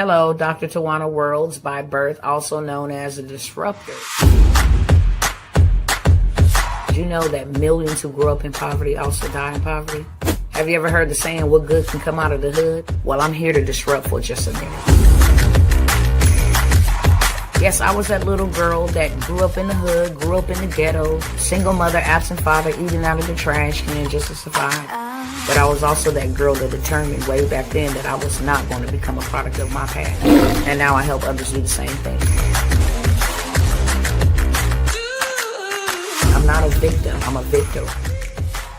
Hello, Dr. Tawana Worlds by birth, also known as a disruptor. Did you know that millions who grew up in poverty also die in poverty? Have you ever heard the saying, what good can come out of the hood? Well, I'm here to disrupt for just a minute. Yes, I was that little girl that grew up in the hood, grew up in the ghetto, single mother, absent father, eating out of the trash can just to survive. But I was also that girl that determined way back then that I was not going to become a product of my past. And now I help others do the same thing. I'm not a victim, I'm a victor.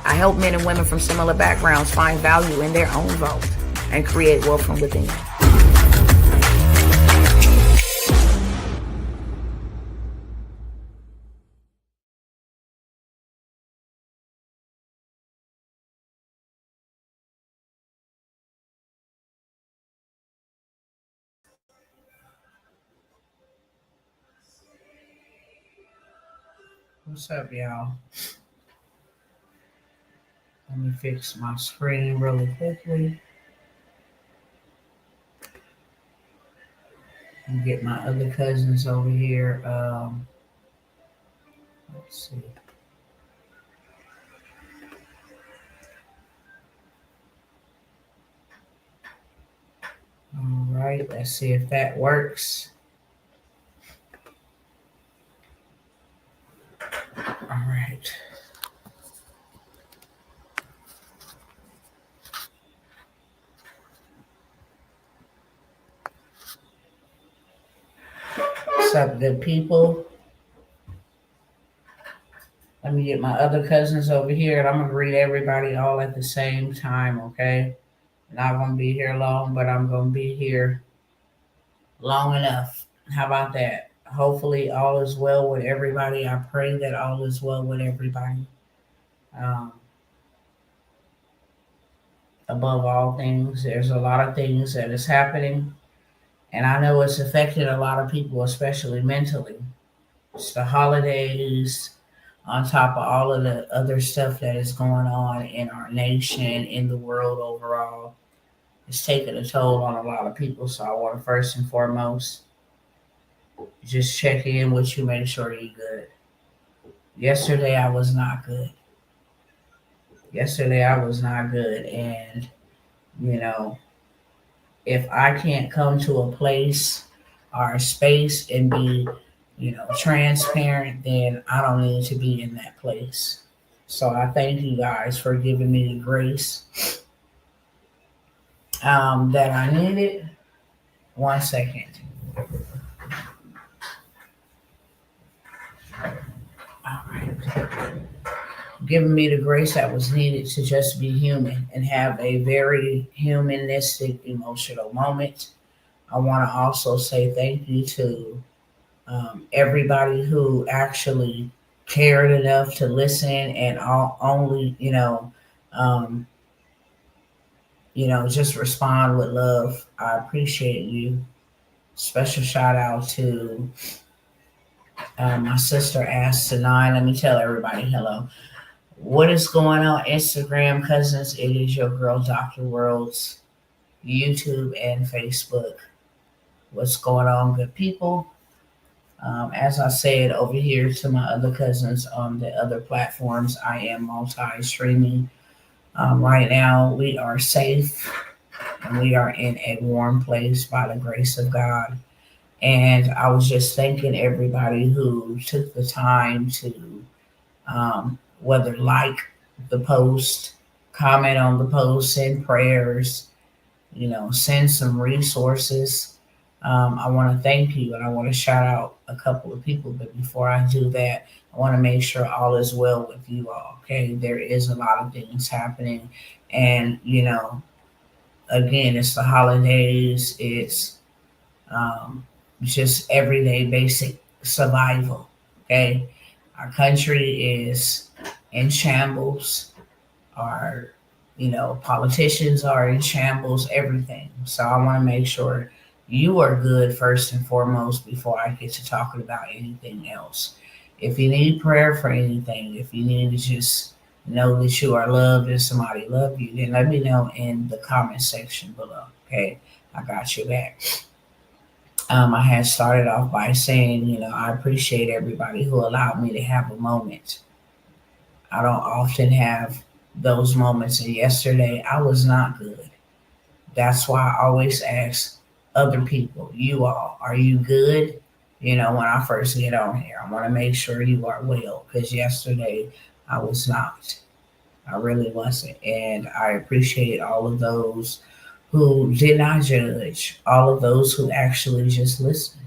I help men and women from similar backgrounds find value in their own vault and create wealth from within. What's up, y'all? Let me fix my screen really quickly and get my other cousins over here. Let's see. All right, let's see if that works. All right. What's up, good people? Let me get my other cousins over here, and I'm going to greet everybody all at the same time, okay? Not going to be here long, but I'm going to be here long enough. How about that? Hopefully all is well with everybody. I pray that all is well with everybody. Above all things, there's a lot of things that is happening, and I know it's affecting a lot of people, especially mentally. It's the holidays, on top of all of the other stuff that is going on in our nation, in the world overall. It's taking a toll on a lot of people, so I want to first and foremost just check in with you, make sure you're good. Yesterday I was not good. And if I can't come to a place or a space and be transparent, then I don't need to be in that place. So I thank you guys for giving me the grace that I needed. 1 second. All right. Giving me the grace that was needed to just be human and have a very humanistic, emotional moment. I want to also say thank you to everybody who actually cared enough to listen and only, just respond with love. I appreciate you. Special shout out to my sister Ask Tonight. Let me tell everybody hello. What is going on, Instagram cousins? It is your girl, Dr. Worlds, YouTube and Facebook. What's going on, good people? As I said over here to my other cousins on the other platforms, I am multi-streaming. Right now, we are safe and we are in a warm place by the grace of God. And I was just thanking everybody who took the time to whether like the post, comment on the post, send prayers, send some resources. I want to thank you and I want to shout out a couple of people. But before I do that, I want to make sure all is well with you all. Okay. There is a lot of things happening. And, again, it's the holidays. It's just everyday basic survival. Okay. Our country is in shambles. Our, politicians are in shambles, everything. So I want to make sure you are good first and foremost before I get to talking about anything else. If you need prayer for anything, if you need to just know that you are loved and somebody love you, then let me know in the comment section below. Okay, I got your back. I had started off by saying, I appreciate everybody who allowed me to have a moment. I don't often have those moments, and yesterday I was not good. That's why I always ask other people, you all, are you good? When I first get on here, I want to make sure you are well, because yesterday I was not. I really wasn't. And I appreciate all of those who did not judge, all of those who actually just listened,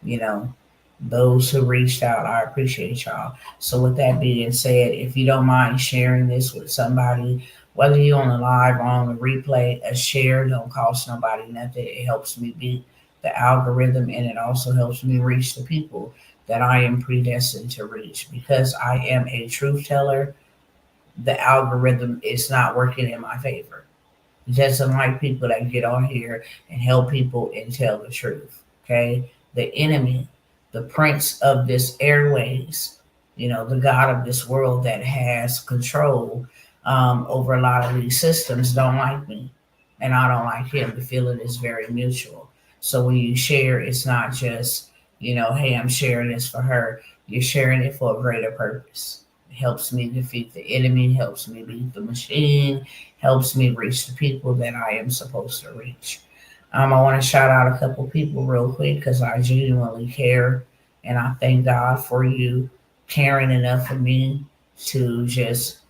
you know, those who reached out. I appreciate y'all. So, with that being said, if you don't mind sharing this with somebody, whether you're on the live or on the replay, a share don't cost nobody nothing. It helps me beat the algorithm, and it also helps me reach the people that I am predestined to reach. Because I am a truth teller, the algorithm is not working in my favor. It doesn't like people that get on here and help people and tell the truth. Okay? The enemy, the prince of this airways, the God of this world that has control over a lot of these systems, don't like me. And I don't like him. The feeling is very mutual. So when you share, it's not just, hey, I'm sharing this for her. You're sharing it for a greater purpose. It helps me defeat the enemy, helps me beat the machine, helps me reach the people that I am supposed to reach. I want to shout out a couple people real quick because I genuinely care, and I thank God for you caring enough for me to just,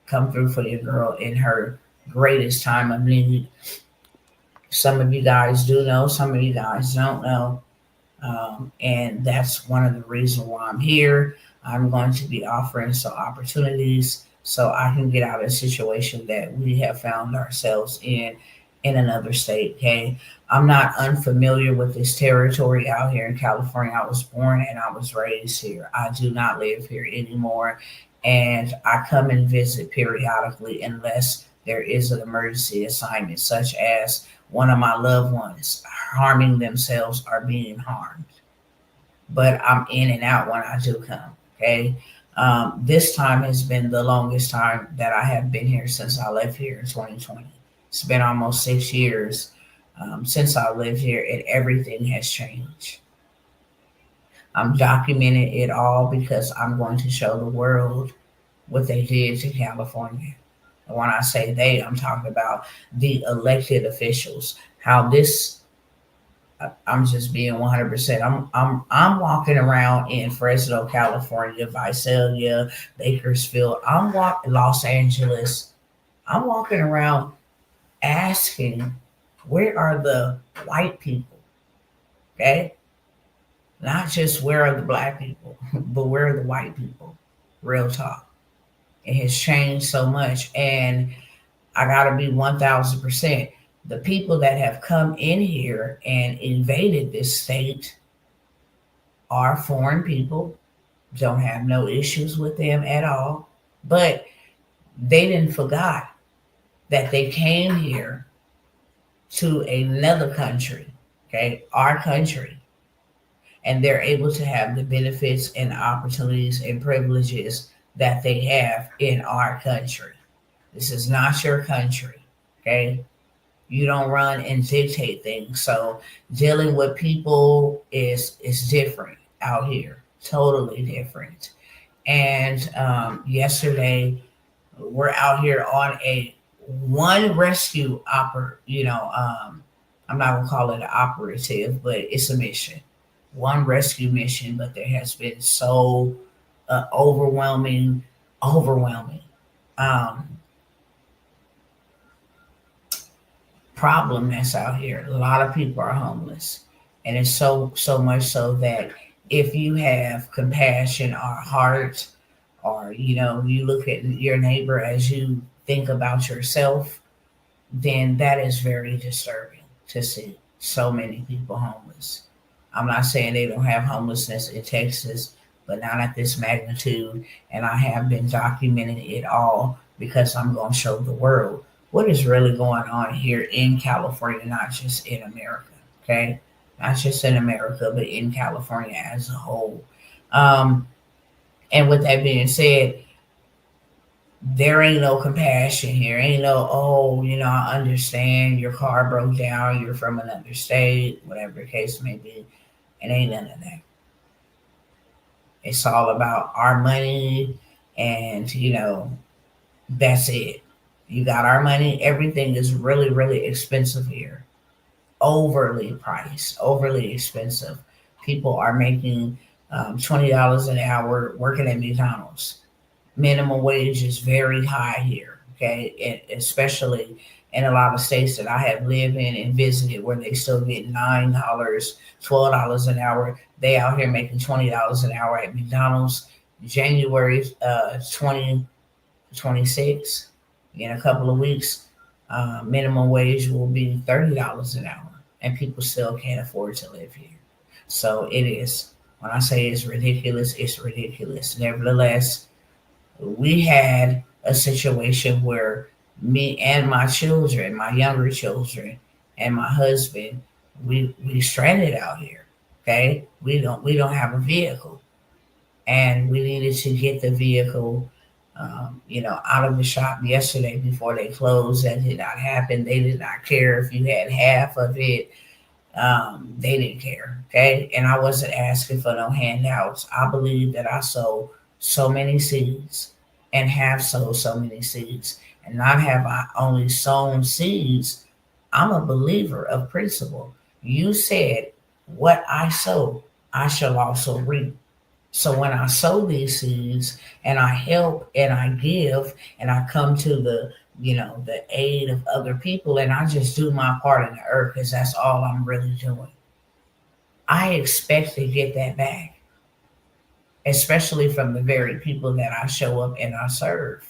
come through for your girl in her greatest time of need. Some of you guys do know, some of you guys don't know. And that's one of the reasons why I'm here. I'm going to be offering some opportunities so I can get out of a situation that we have found ourselves in another state. Okay, I'm not unfamiliar with this territory out here in California. I was born and I was raised here. I do not live here anymore, and I come and visit periodically unless there is an emergency assignment, such as one of my loved ones harming themselves or being harmed. But I'm in and out when I do come. Okay. This time has been the longest time that I have been here since I left here in 2020. It's been almost 6 years since I lived here, and everything has changed. I'm documenting it all because I'm going to show the world what they did to California. And when I say they, I'm talking about the elected officials. How this I'm just being 100%. I'm walking around in Fresno, California, Visalia, Bakersfield. I'm walking Los Angeles. I'm walking around asking, where are the white people? Okay, not just where are the black people, but where are the white people? Real talk. It has changed so much, and I gotta be 1,000%. The people that have come in here and invaded this state are foreign people, don't have no issues with them at all, but they didn't forgot that they came here to another country, okay, our country, and they're able to have the benefits and opportunities and privileges that they have in our country. This is not your country, okay? You don't run and dictate things. So dealing with people is different out here, totally different. And yesterday we're out here on a one rescue I'm not gonna call it an operative, but it's a mission, one rescue mission. But there has been so overwhelming um, problem that's out here. A lot of people are homeless, and it's so much so that if you have compassion or heart, or you look at your neighbor as you think about yourself, then that is very disturbing to see so many people homeless. I'm not saying they don't have homelessness in Texas, but not at this magnitude. And I have been documenting it all because I'm going to show the world what is really going on here in California, not just in America. Okay. Not just in America, but in California as a whole. Um, and with that being said, There ain't no compassion here. Ain't no, oh, I understand your car broke down, you're from another state, whatever the case may be. It ain't none of that. It's all about our money, and that's it. You got our money. Everything is really, really expensive here. Overly priced, overly expensive. People are making $20 an hour working at McDonald's. Minimum wage is very high here, okay? And especially in a lot of states that I have lived in and visited where they still get $9, $12 an hour. They out here making $20 an hour at McDonald's. January 2026, in a couple of weeks, minimum wage will be $30 an hour, and people still can't afford to live here. So it is. When I say it's ridiculous, it's ridiculous. Nevertheless, we had a situation where me and my children, my younger children, and my husband, we stranded out here. Okay, we don't have a vehicle, and we needed to get the vehicle, out of the shop yesterday before they closed. That did not happen. They did not care if you had half of it. They didn't care. Okay, and I wasn't asking for no handouts. I believe that I sowed so many seeds and have sowed so many seeds, and not have I only sown seeds. I'm a believer of principle. You said, "What I sow, I shall also reap." So when I sow these seeds and I help and I give and I come to the aid of other people, and I just do my part in the earth, because that's all I'm really doing, I expect to get that back, especially from the very people that I show up and I serve.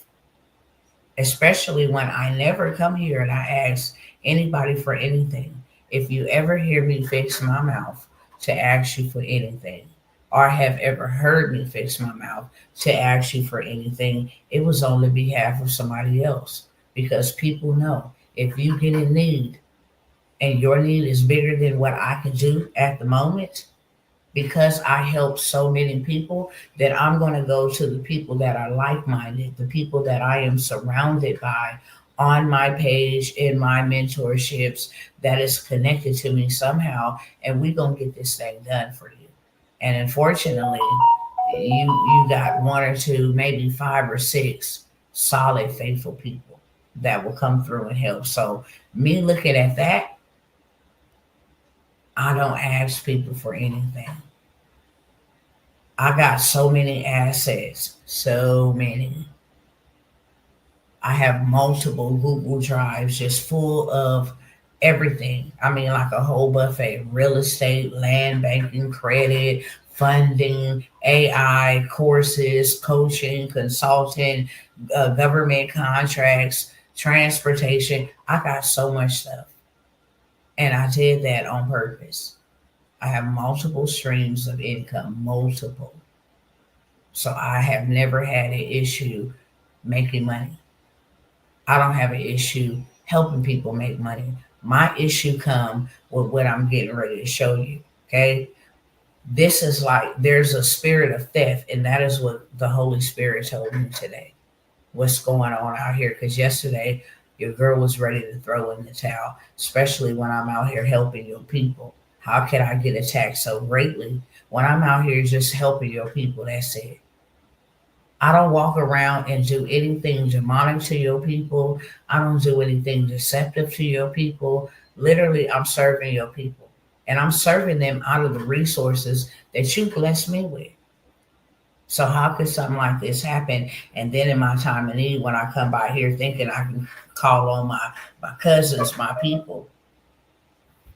Especially when I never come here and I ask anybody for anything. If you ever hear me fix my mouth to ask you for anything, or have ever heard me fix my mouth to ask you for anything, it was on the behalf of somebody else. Because people know, if you get in need and your need is bigger than what I can do at the moment, because I help so many people, that I'm going to go to the people that are like minded, the people that I am surrounded by on my page, in my mentorships, that is connected to me somehow, and we're going to get this thing done for you. And unfortunately, you got one or two, maybe five or six solid, faithful people that will come through and help. So, me looking at that, I don't ask people for anything. I got so many assets, so many. I have multiple Google Drives just full of everything. I mean, like a whole buffet: real estate, land banking, credit, funding, AI, courses, coaching, consulting, government contracts, transportation. I got so much stuff. And I did that on purpose. I have multiple streams of income, multiple. So I have never had an issue making money. I don't have an issue helping people make money. My issue come with what I'm getting ready to show you. Okay. This is like, there's a spirit of theft, and that is what the Holy Spirit told me today. What's going on out here? Because yesterday your girl was ready to throw in the towel, especially when I'm out here helping your people. How can I get attacked so greatly when I'm out here just helping your people? That's it. I don't walk around and do anything demonic to your people. I don't do anything deceptive to your people. Literally, I'm serving your people. And I'm serving them out of the resources that you bless me with. So how could something like this happen? And then in my time of need, when I come by here thinking I can call on my cousins, my people,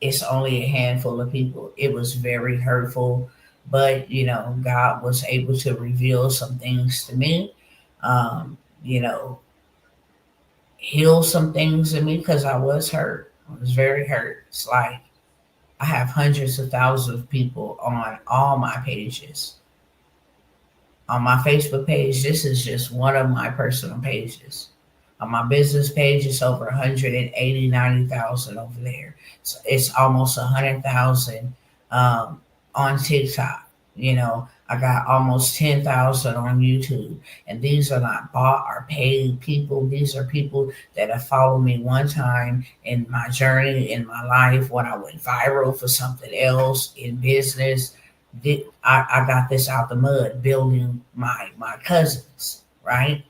it's only a handful of people. It was very hurtful, but God was able to reveal some things to me, um, you know, heal some things in me, because I was hurt. I was very hurt. It's like I have hundreds of thousands of people on all my pages. On my Facebook page, this is just one of my personal pages. On my business page, it's over 180, 90,000 over there. So it's almost 100,000 on TikTok. I got almost 10,000 on YouTube. And these are not bought or paid people. These are people that have followed me one time in my journey, in my life, when I went viral for something else in business. I got this out the mud building my cousins, right?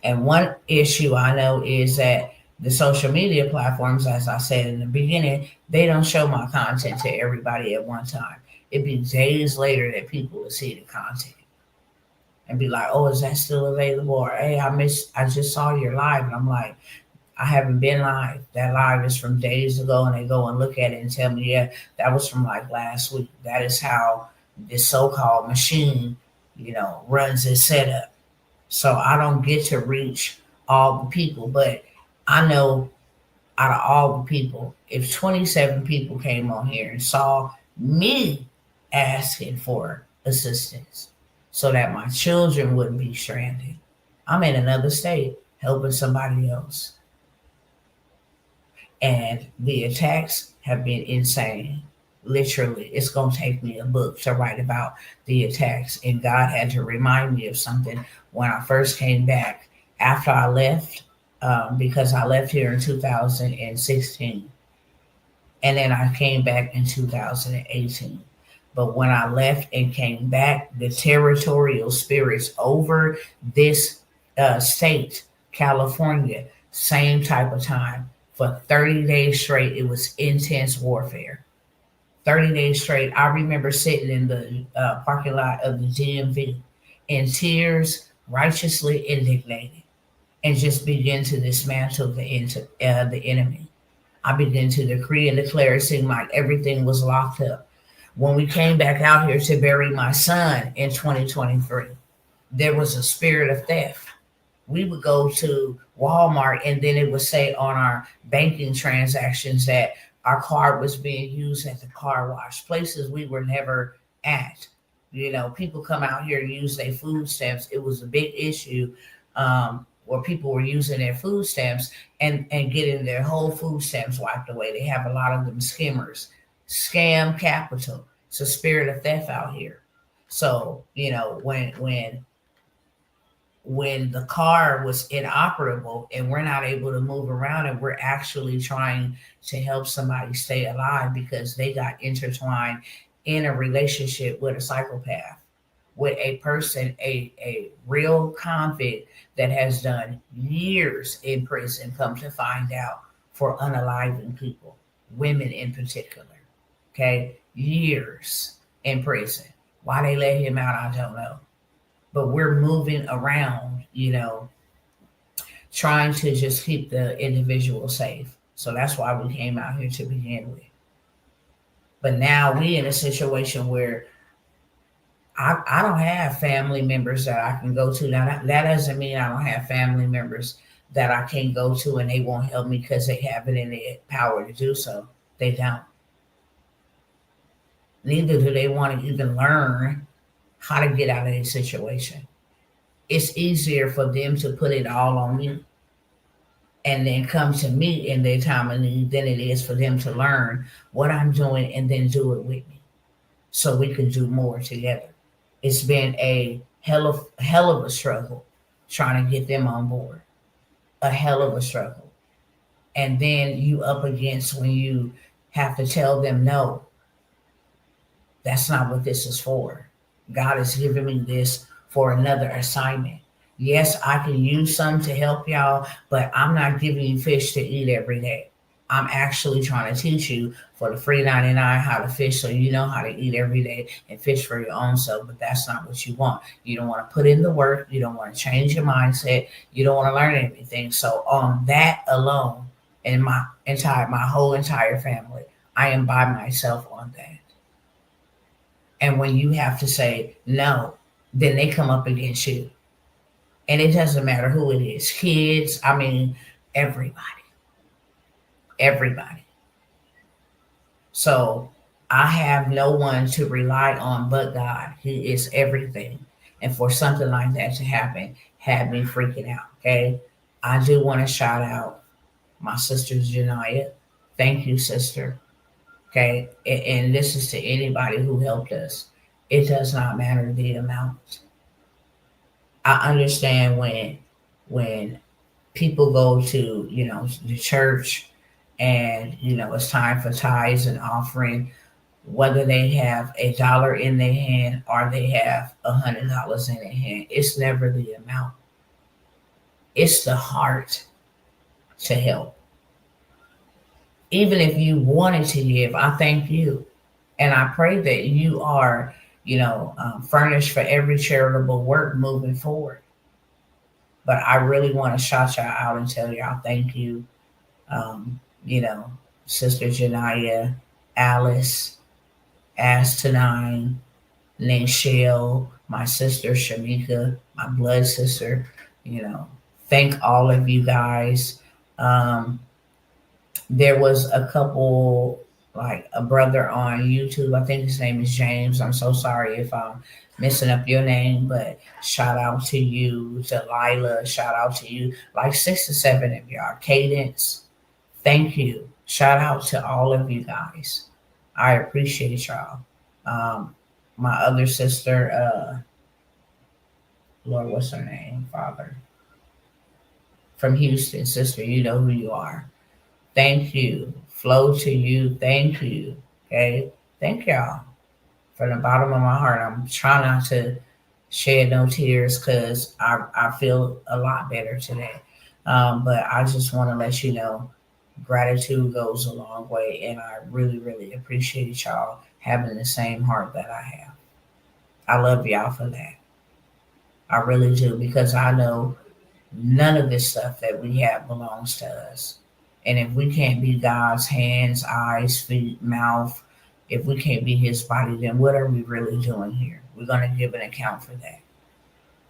And one issue I know is that the social media platforms, as I said in the beginning, they don't show my content to everybody at one time. It'd be days later that people will see the content and be like, "Oh, is that still available?" Or, "Hey, I just saw your live," and I'm like, "I haven't been live. That live is from days ago," and they go and look at it and tell me, "Yeah, that was from like last week." That is how this so-called machine, runs its setup. So I don't get to reach all the people, but I know out of all the people, if 27 people came on here and saw me asking for assistance so that my children wouldn't be stranded, I'm in another state helping somebody else. And the attacks have been insane. Literally, it's going to take me a book to write about the attacks. And God had to remind me of something when I first came back after I left, because I left here in 2016. And then I came back in 2018. But when I left and came back, the territorial spirits over this state, California, same type of time. For 30 days straight, it was intense warfare. 30 days straight. I remember sitting in the parking lot of the DMV in tears, righteously indignated, and just begin to dismantle the enemy. I began to decree and declare. It seemed like everything was locked up. When we came back out here to bury my son in 2023, there was a spirit of theft. We would go to Walmart and then it would say on our banking transactions that our card was being used at the car wash, places we were never at. People come out here and use their food stamps. It was a big issue, where people were using their food stamps and getting their whole food stamps wiped away. They have a lot of them skimmers, scam capital. It's a spirit of theft out here. So, when the car was inoperable and we're not able to move around and we're actually trying to help somebody stay alive because they got intertwined in a relationship with a psychopath, with a person, a real convict that has done years in prison, come to find out, for unaliving people, women in particular. Okay, years in prison. Why they let him out, I don't know. But we're moving around, trying to just keep the individual safe. So that's why we came out here to begin with. But now we in a situation where I don't have family members that I can go to. Now that doesn't mean I don't have family members that I can go to and they won't help me because they have it in their power to do so. They don't. Neither do they want to even learn how to get out of a situation. It's easier for them to put it all on me and then come to me in their time of need than it is for them to learn what I'm doing and then do it with me so we can do more together. It's been a hell of a struggle trying to get them on board. A hell of a struggle. And then you up against when you have to tell them no, that's not what this is for. God has given me this for another assignment. Yes, I can use some to help y'all, but I'm not giving you fish to eat every day. I'm actually trying to teach you for the free 99 how to fish so you know how to eat every day and fish for your own self, but that's not what you want. You don't want to put in the work. You don't want to change your mindset. You don't want to learn anything. So on that alone, and my whole entire family, I am by myself on that. And when you have to say no, then they come up against you. And it doesn't matter who it is, kids, I mean, everybody. Everybody. So I have no one to rely on but God. He is everything. And for something like that to happen had me freaking out. Okay. I do want to shout out my sister Janaya. Thank you, sister. Okay. And this is to anybody who helped us. It does not matter the amount. I understand when people go to, the church, and it's time for tithes and offering, whether they have $1 in their hand or they have $100 in their hand. It's never the amount. It's the heart to help. Even if you wanted to give, I thank you. And I pray that you are, furnished for every charitable work moving forward. But I really want to shout y'all out and tell y'all thank you. Um, you know, Sister Janaya, Alice, As to Nine, Nichelle, my sister Shamika, my blood sister. You know, thank all of you guys. Um, there was a couple, like a brother on YouTube. I think his name is James. I'm so sorry if I'm messing up your name, but shout out to you, to Lila. Shout out to you, like 6 or 7 of y'all. Cadence, thank you. Shout out to all of you guys. I appreciate y'all. Um, my other sister, Lord, what's her name? Father, from Houston, sister, you know who you are. Thank you. Flow to you. Thank you. Okay. Thank y'all. From the bottom of my heart, I'm trying not to shed no tears because I feel a lot better today. But I just want to let you know gratitude goes a long way. And I really, really appreciate y'all having the same heart that I have. I love y'all for that. I really do, because I know none of this stuff that we have belongs to us. And if we can't be God's hands, eyes, feet, mouth, if we can't be his body, then what are we really doing here? We're going to give an account for that.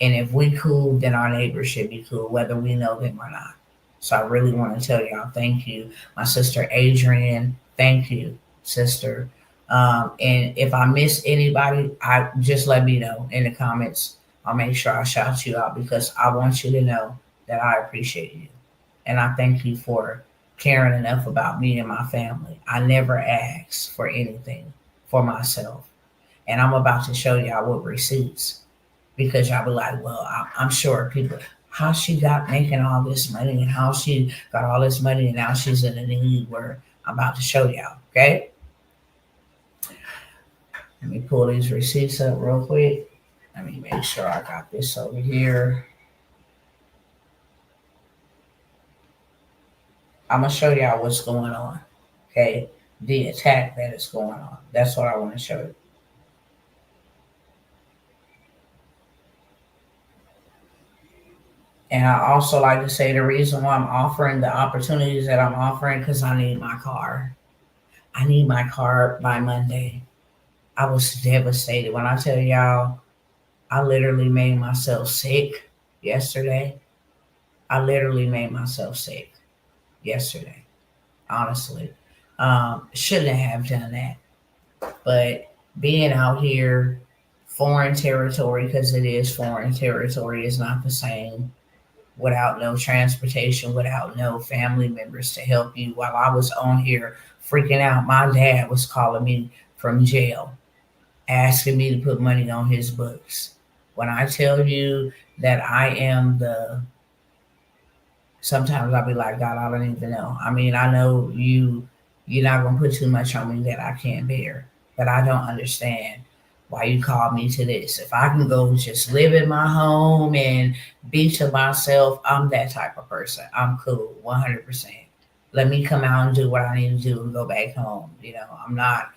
And if we cool, then our neighbors should be cool, whether we know them or not. So I really want to tell y'all thank you. My sister Adrienne, thank you, sister. And if I miss anybody, I just let me know in the comments. I'll make sure I shout you out, because I want you to know that I appreciate you. And I thank you for caring enough about me and my family. I never ask for anything for myself. And I'm about to show y'all with receipts, because y'all be like, well, I'm sure people, how she got making all this money and how she got all this money and now she's in a need, where I'm about to show y'all. Okay. Let me pull these receipts up real quick. Let me make sure I got this over here. I'm going to show y'all what's going on. Okay. The attack that is going on. That's what I want to show you. And I also like to say the reason why I'm offering the opportunities that I'm offering, because I need my car. I need my car by Monday. I was devastated. When I tell y'all, I literally made myself sick yesterday. I literally made myself sick yesterday, honestly. Shouldn't have done that. But being out here, foreign territory, because it is foreign territory, is not the same without no transportation, without no family members to help you. While I was on here freaking out, my dad was calling me from jail, asking me to put money on his books. When I tell you that I am sometimes I'll be like, God, I don't even know. I mean, I know you're not gonna put too much on me that I can't bear, but I don't understand why you called me to this. If I can go just live in my home and be to myself, I'm that type of person. I'm cool, 100%. Let me come out and do what I need to do and go back home. I'm not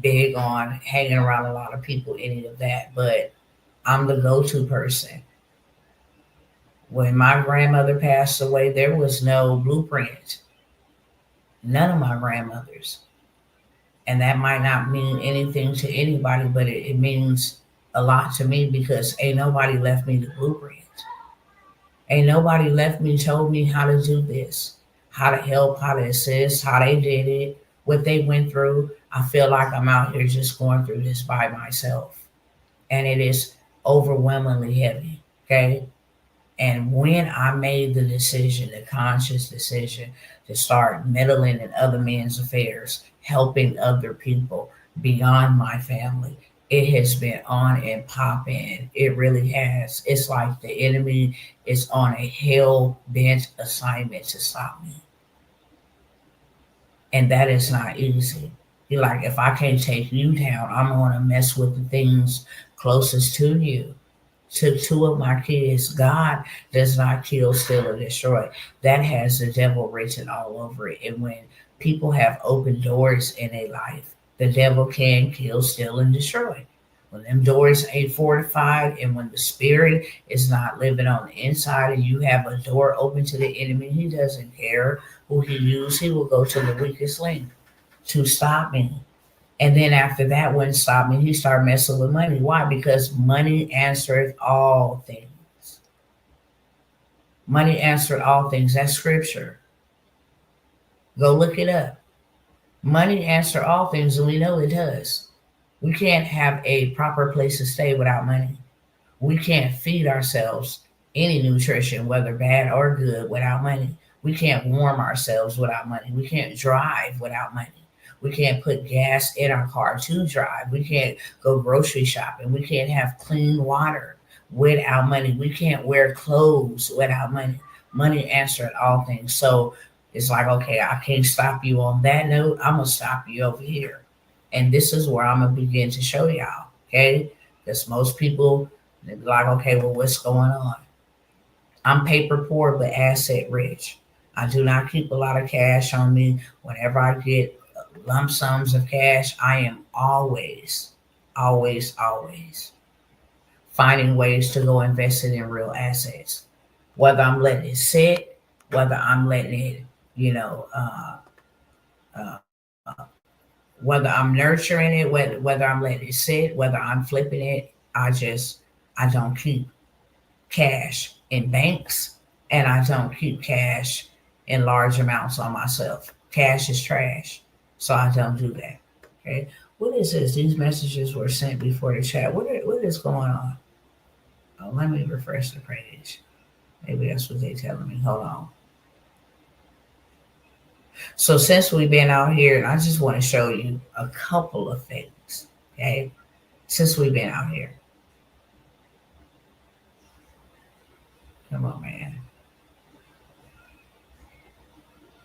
big on hanging around a lot of people, any of that, but I'm the go-to person. When my grandmother passed away, there was no blueprint. None of my grandmothers. And that might not mean anything to anybody, but it means a lot to me, because ain't nobody left me the blueprint. Ain't nobody left me, told me how to do this, how to help, how to assist, how they did it, what they went through. I feel like I'm out here just going through this by myself. And it is overwhelmingly heavy. Okay. And when I made the decision, the conscious decision to start meddling in other men's affairs, helping other people beyond my family, it has been on and popping. It really has. It's like the enemy is on a hell bent assignment to stop me. And that is not easy. You're like, if I can't take you down, I'm going to mess with the things closest to you. To two of my kids, God does not kill, steal, or destroy. That has the devil written all over it. And when people have open doors in a life, the devil can kill, steal, and destroy. When them doors ain't fortified and when the spirit is not living on the inside and you have a door open to the enemy, he doesn't care who he uses. He will go to the weakest link to stop me. And then after that wouldn't stop me, he started messing with money. Why? Because money answereth all things. Money answered all things. That's scripture. Go look it up. Money answers all things, and we know it does. We can't have a proper place to stay without money. We can't feed ourselves any nutrition, whether bad or good, without money. We can't warm ourselves without money. We can't drive without money. We can't put gas in our car to drive. We can't go grocery shopping. We can't have clean water without money. We can't wear clothes without money. Money answered all things. So it's like, okay, I can't stop you on that note. I'm going to stop you over here. And this is where I'm going to begin to show y'all. Okay. Because most people, they're like, okay, well, what's going on? I'm paper poor, but asset rich. I do not keep a lot of cash on me. Whenever I get lump sums of cash, I am always finding ways to go invest it in real assets. Whether I'm letting it sit, whether I'm letting it, you know, uh, whether I'm nurturing it, whether I'm letting it sit, whether I'm flipping it, I don't keep cash in banks and I don't keep cash in large amounts on myself. Cash is trash. So I don't do that. Okay. What is this? These messages were sent before the chat. What is going on? Oh, let me refresh the page. Maybe that's what they're telling me. Hold on. So since we've been out here, and I just want to show you a couple of things. Okay. Since we've been out here. Come on, man.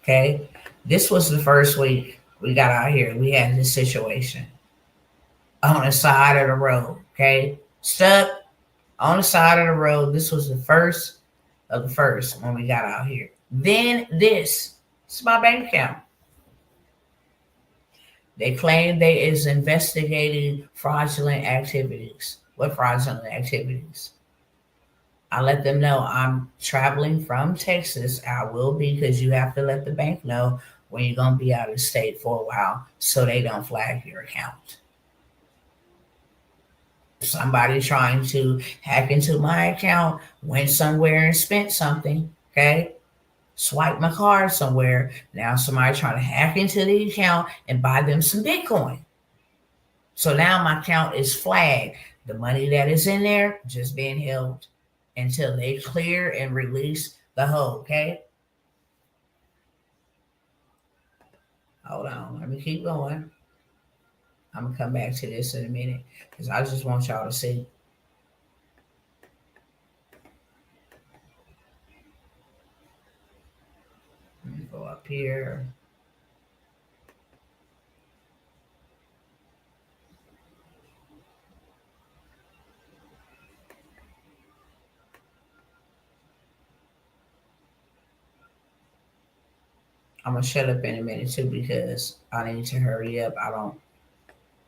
Okay. This was the first week we got out here. We had this situation on the side of the road. Okay. Stuck on the side of the road. This was the first of the first when we got out here. Then this is my bank account. They claim they is investigating fraudulent activities. What fraudulent activities? I let them know I'm traveling from Texas. I will be because you have to let the bank know when you're going to be out of state for a while so they don't flag your account. Somebody trying to hack into my account, went somewhere and spent something, okay? Swipe my card somewhere. Now somebody trying to hack into the account and buy them some Bitcoin. So now my account is flagged. The money that is in there just being held until they clear and release the whole, okay? Hold on, let me keep going. I'm gonna come back to this in a minute because I just want y'all to see. Let me go up here. I'm gonna shut up in a minute too because I need to hurry up. I don't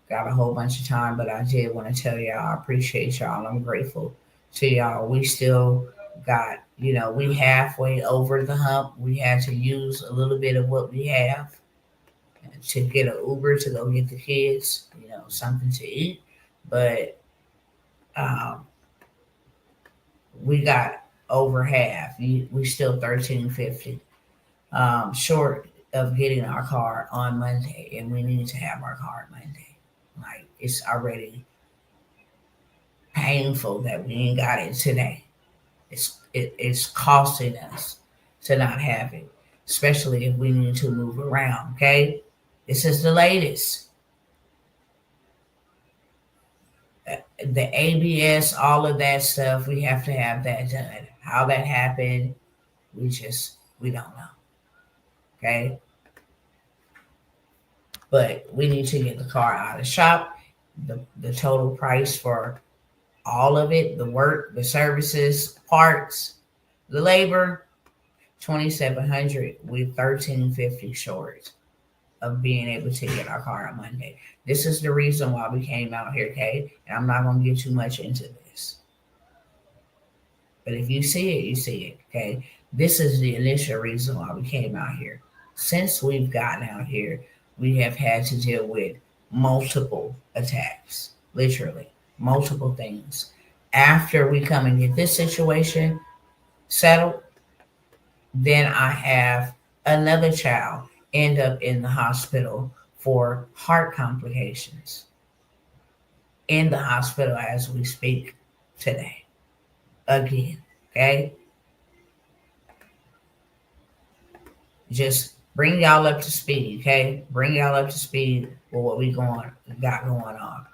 got a whole bunch of time, but I did want to tell y'all I appreciate y'all. I'm grateful to y'all. We still got, we halfway over the hump. We had to use a little bit of what we have to get an Uber to go get the kids, something to eat. But we got over half. We still 1350 short of getting our car on Monday, and we need to have our car Monday. Like, it's already painful that we ain't got it today. It's costing us to not have it, especially if we need to move around. Okay, this is the latest. the ABS, all of that stuff, we have to have that done. How that happened, we don't know. Okay. But we need to get the car out of the shop. The total price for all of it, the work, the services, parts, the labor, 2,700. We're 1,350 short of being able to get our car on Monday. This is the reason why we came out here, okay? And I'm not going to get too much into this. But if you see it, you see it, okay? This is the initial reason why we came out here. Since we've gotten out here, we have had to deal with multiple attacks, literally, multiple things. After we come and get this situation settled, then I have another child end up in the hospital for heart complications. In the hospital as we speak today. Again, okay? Just bring y'all up to speed, okay? Bring y'all up to speed with what we got going on.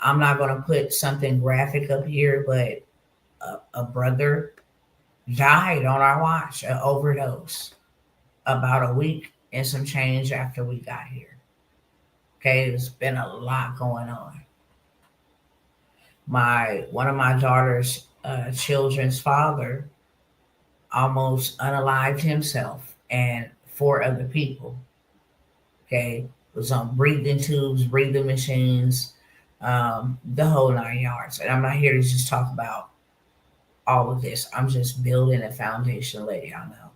I'm not going to put something graphic up here, but a brother died on our watch, an overdose, about a week and some change after we got here. Okay, there's been a lot going on. One of my daughter's children's father almost unalived himself and 4 other people. Okay, was on breathing tubes, breathing machines, the whole 9 yards. And I'm not here to just talk about all of this. I'm just building a foundation to let y'all know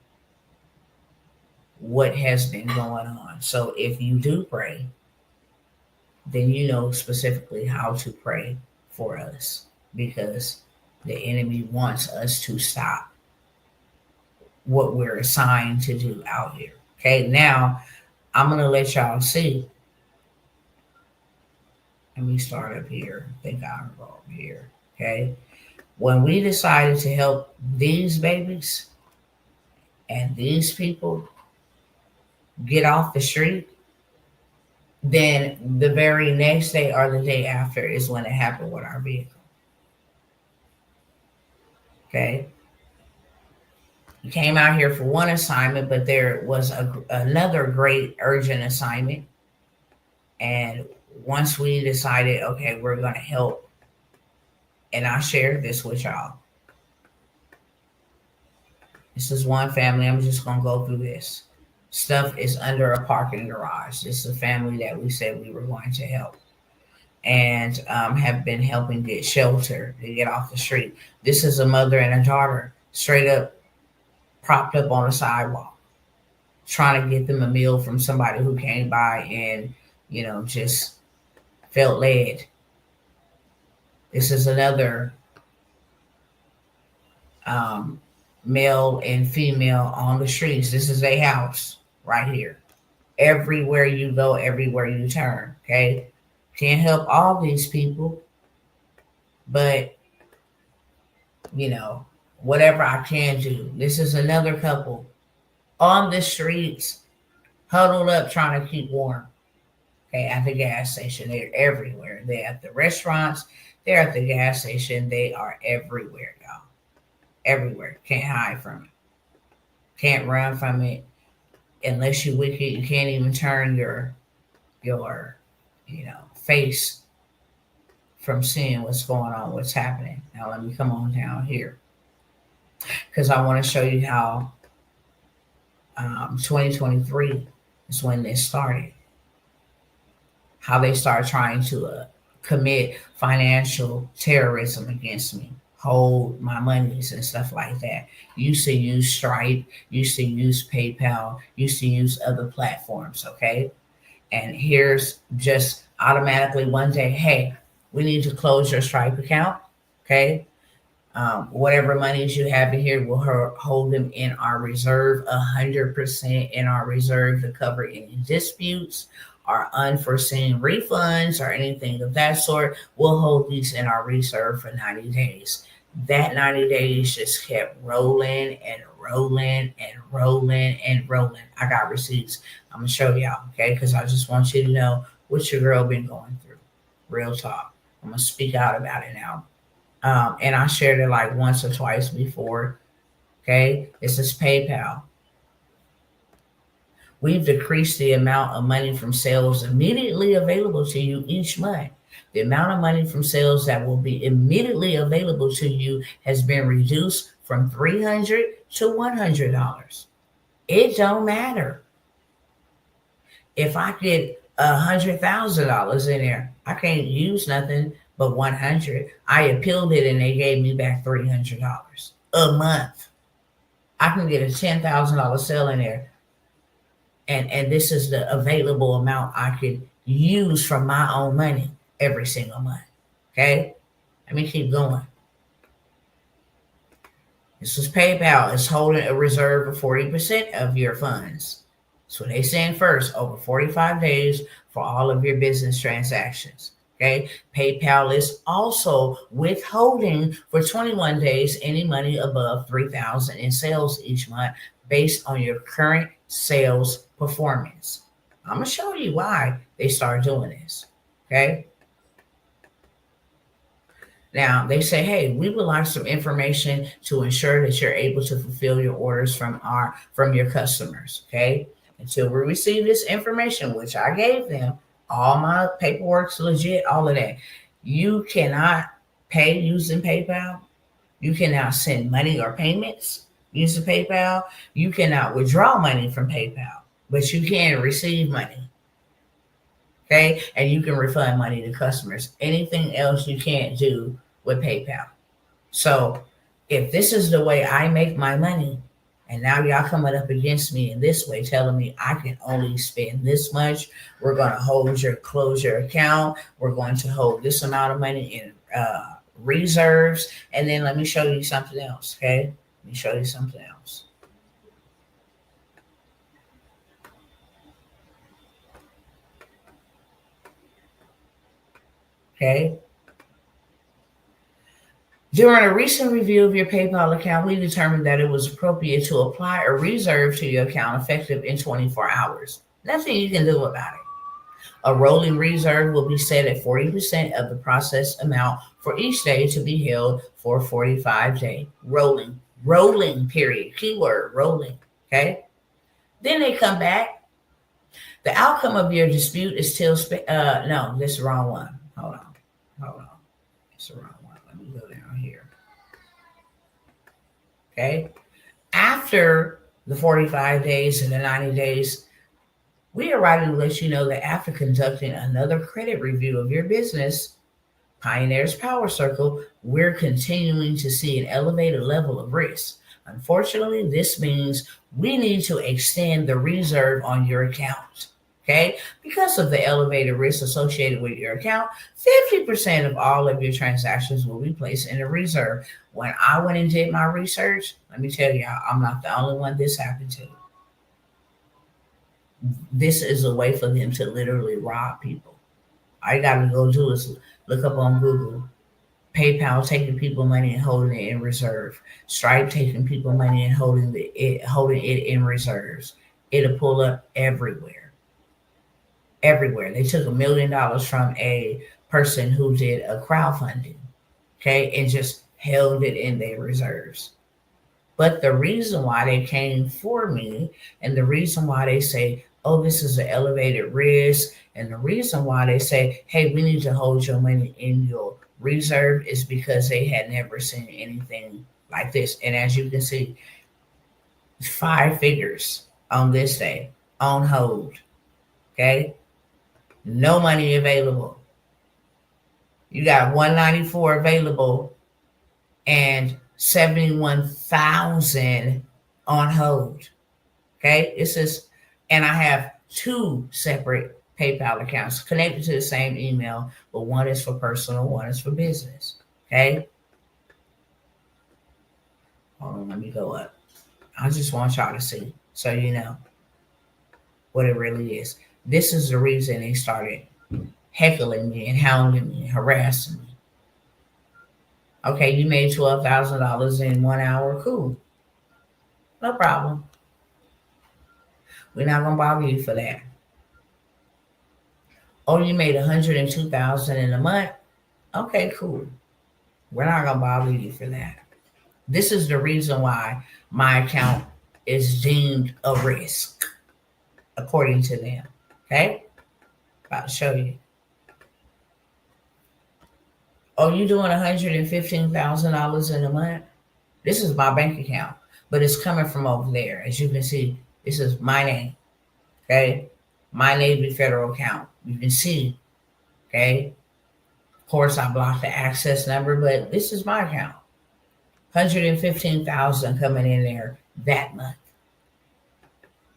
what has been going on. So if you do pray, then you know specifically how to pray for us, because the enemy wants us to stop what we're assigned to do out here. Okay, now I'm going to let y'all see. Let me start up here. I think I'll go up here. Okay, when we decided to help these babies and these people get off the street, then the very next day or the day after is when it happened with our vehicle. Okay. We came out here for one assignment, but there was another great urgent assignment. And once we decided, okay, we're going to help, and I shared this with y'all. This is one family. I'm just going to go through this. Stuff is under a parking garage. This is a family that we said we were going to help, and have been helping get shelter to get off the street. This is a mother and a daughter straight up propped up on the sidewalk, trying to get them a meal from somebody who came by and, just felt led. This is another male and female on the streets. This is a house right here. Everywhere you go, everywhere you turn, okay? Can't help all these people, but, whatever I can do. This is another couple on the streets, huddled up, trying to keep warm. Okay, at the gas station. They're everywhere. They're at the restaurants. They're at the gas station. They are everywhere, y'all. Everywhere. Can't hide from it. Can't run from it. Unless you're wicked, you can't even turn your face from seeing what's going on, what's happening. Now let me come on down here, because I want to show you how 2023 is when this started. How they started trying to commit financial terrorism against me, hold my monies and stuff like that. Used to use Stripe, used to use PayPal, used to use other platforms, okay? And here's just automatically one day, hey, we need to close your Stripe account, okay? Whatever monies you have in here, we'll hold them in our reserve, 100% in our reserve to cover any disputes or unforeseen refunds or anything of that sort. We'll hold these in our reserve for 90 days. That 90 days just kept rolling and rolling and rolling and rolling. I got receipts. I'm going to show y'all, okay? Because I just want you to know what your girl been going through. Real talk. I'm gonna speak out about it now. And I shared it like once or twice before. Okay, this is PayPal. We've decreased the amount of money from sales immediately available to you each month. The amount of money from sales that will be immediately available to you has been reduced from $300 to $100. It don't matter. If I get $100,000 in there, I can't use nothing but 100. I appealed it and they gave me back $300 a month. I can get a $10,000 sale in there, and this is the available amount I could use from my own money every single month. Okay, let me keep going. This is PayPal. It's holding a reserve of 40% of your funds. So they send first over 45 days for all of your business transactions. Okay. PayPal is also withholding for 21 days any money above $3,000 in sales each month based on your current sales performance. I'm gonna show you why they start doing this. Okay. Now they say, hey, we would like some information to ensure that you're able to fulfill your orders from your customers. Okay. Until we receive this information, which I gave them, all my paperwork's legit, all of that. You cannot pay using PayPal. You cannot send money or payments using PayPal. You cannot withdraw money from PayPal, but you can receive money. Okay. And you can refund money to customers. Anything else you can't do with PayPal. So if this is the way I make my money, and now y'all coming up against me in this way, telling me I can only spend this much, we're going to close your account. We're going to hold this amount of money in reserves. And then let me show you something else. Okay. Let me show you something else. Okay. During a recent review of your PayPal account, we determined that it was appropriate to apply a reserve to your account effective in 24 hours. Nothing you can do about it. A rolling reserve will be set at 40% of the processed amount for each day to be held for a 45-day rolling period. Keyword rolling. Okay. Then they come back. The outcome of your dispute is still, no, this is the wrong one. Hold on. It's the wrong one. Let me go down here. Okay. After the 45 days and the 90 days, we are writing to let you know that after conducting another credit review of your business, Pioneers Power Circle, we're continuing to see an elevated level of risk. Unfortunately, this means we need to extend the reserve on your account. Okay, because of the elevated risk associated with your account, 50% of all of your transactions will be placed in a reserve. When I went and did my research, let me tell y'all, I'm not the only one this happened to. This is a way for them to literally rob people. All you gotta go do is look up on Google. PayPal taking people money and holding it in reserve. Stripe taking people money and holding it in reserves. It'll pull up everywhere. Everywhere. They took $1 million from a person who did a crowdfunding, okay, and just held it in their reserves. But the reason why they came for me, and the reason why they say, oh, this is an elevated risk, and the reason why they say, hey, we need to hold your money in your reserve is because they had never seen anything like this. And as you can see, 5 figures on this day on hold, okay? No money available. You got 194 available and 71,000 on hold. Okay, this is, and I have 2 separate PayPal accounts connected to the same email, but one is for personal, one is for business. Okay, hold on, let me go up. I just want y'all to see so you know what it really is. This is the reason they started heckling me and hounding me and harassing me. Okay, you made $12,000 in 1 hour. Cool. No problem. We're not going to bother you for that. Oh, you made $102,000 in a month. Okay, cool. We're not going to bother you for that. This is the reason why my account is deemed a risk, according to them. Okay? About to show you. Oh, you doing $115,000 in a month? This is my bank account, but it's coming from over there. As you can see, this is my name. Okay? My Navy Federal account. You can see. Okay? Of course, I blocked the access number, but this is my account. 115,000 coming in there that month.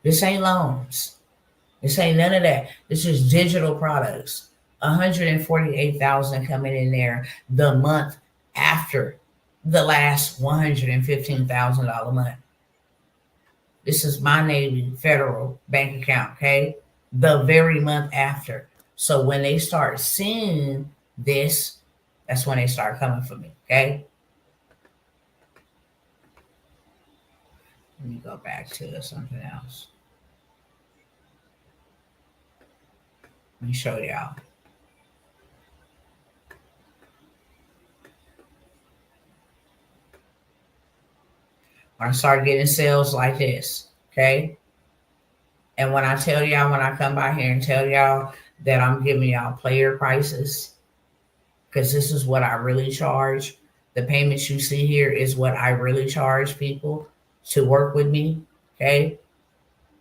This ain't loans. This ain't none of that. This is digital products. 148,000 coming in there the month after the last $115,000 month. This is my Navy Federal bank account, okay? The very month after. So when they start seeing this, that's when they start coming for me, okay? Let me go back to something else. Let me show y'all. When I start getting sales like this, okay? And when I tell y'all, when I come by here and tell y'all that I'm giving y'all player prices, because this is what I really charge. The payments you see here is what I really charge people to work with me, okay?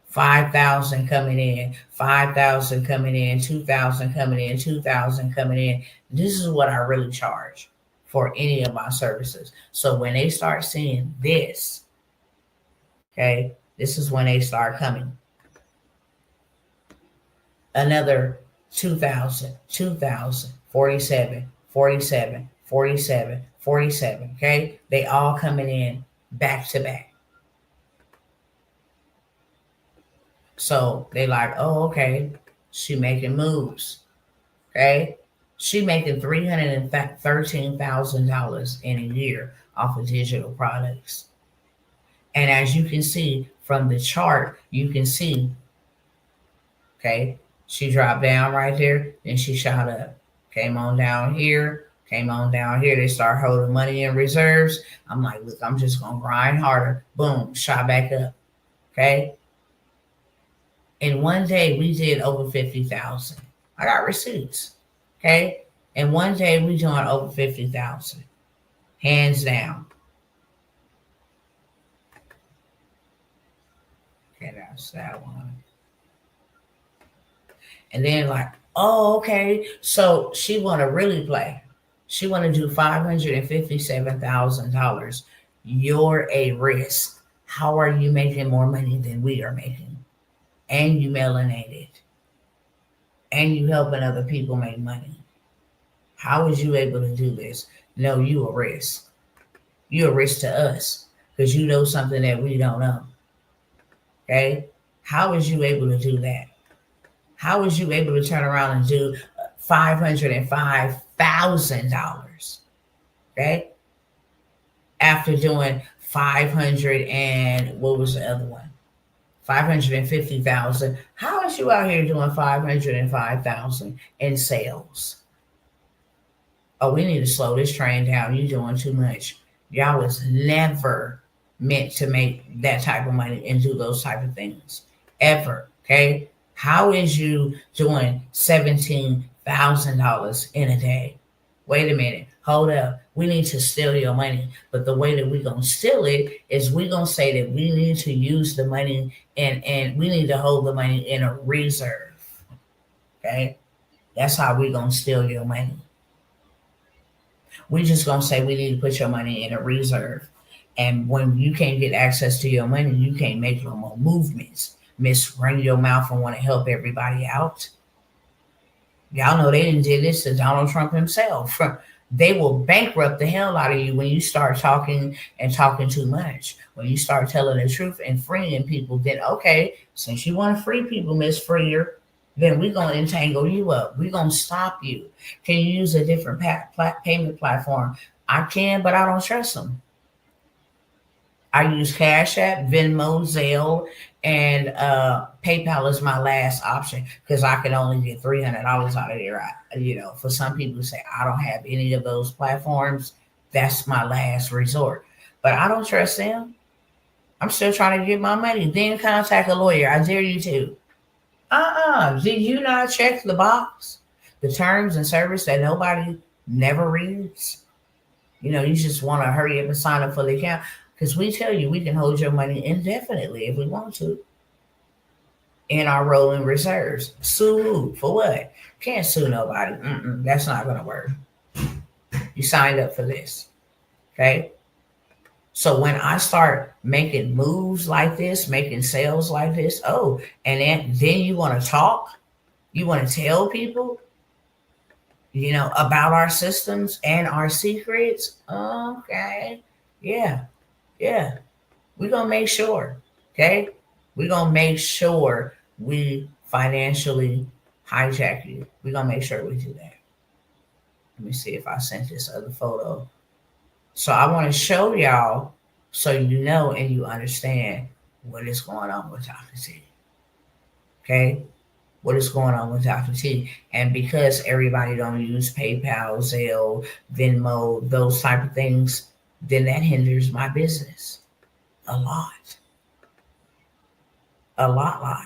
5,000 coming in, 5,000 coming in, 2,000 coming in, 2,000 coming in. This is what I really charge for any of my services. So when they start seeing this, okay, this is when they start coming. Another 2,000, 2,000, 47, 47, 47, 47, okay? They all coming in back to back. So they like, oh, okay, she making moves, okay? She making $313,000 in a year off of digital products. And as you can see from the chart, you can see, okay, she dropped down right there, then she shot up. Came on down here, came on down here. They start holding money in reserves. I'm like, look, I'm just going to grind harder. Boom, shot back up, okay? In one day, we did over 50,000. I got receipts, okay? In one day, we doing over 50,000, hands down. Okay, that's that one. And then like, oh, okay, so she want to really play. She want to do $557,000. You're a risk. How are you making more money than we are making? And you melanated, and you helping other people make money. How is you able to do this? No, you a risk. You a risk to us because you know something that we don't know. Okay? How is you able to do that? How is you able to turn around and do $505,000? Okay? After doing 500 and what was the other one? 550,000. How is you out here doing 505,000 in sales? Oh, we need to slow this train down. You're doing too much. Y'all was never meant to make that type of money and do those type of things ever. Okay. How is you doing $17,000 in a day? Wait a minute. Hold up. We need to steal your money. But the way that we're going to steal it is we're going to say that we need to use the money and we need to hold the money in a reserve. Okay? That's how we're going to steal your money. We're just going to say we need to put your money in a reserve. And when you can't get access to your money, you can't make no more movements. Miss, run your mouth and want to help everybody out. Y'all know they didn't do this to Donald Trump himself. They will bankrupt the hell out of you when you start talking and talking too much. When you start telling the truth and freeing people, then okay, since you want to free people, Miss Freer, then we're going to entangle you up. We're going to stop you. Can you use a different payment platform? I can, but I don't trust them. I use Cash App, Venmo, Zelle, and PayPal is my last option because I can only get $300 out of there. For some people who say I don't have any of those platforms, that's my last resort. But I don't trust them. I'm still trying to get my money. Then contact a lawyer. I dare you to. Did you not check the box? The terms and service that nobody never reads? You just want to hurry up and sign up for the account because we tell you we can hold your money indefinitely if we want to in our rolling reserves. Sue who? For what? Can't sue nobody. That's not going to work. You signed up for this. Okay? So when I start making moves like this, making sales like this, and then you want to talk, you want to tell people, about our systems and our secrets. Okay. Yeah. Yeah. We're going to make sure. Okay. We're going to make sure we financially hijack you. We're going to make sure we do that. Let me see if I sent this other photo. So I want to show y'all so you know and you understand what is going on with Dr. T. Okay? What is going on with Dr. T. And because everybody don't use PayPal, Zelle, Venmo, those type of things, then that hinders my business a lot. A lot.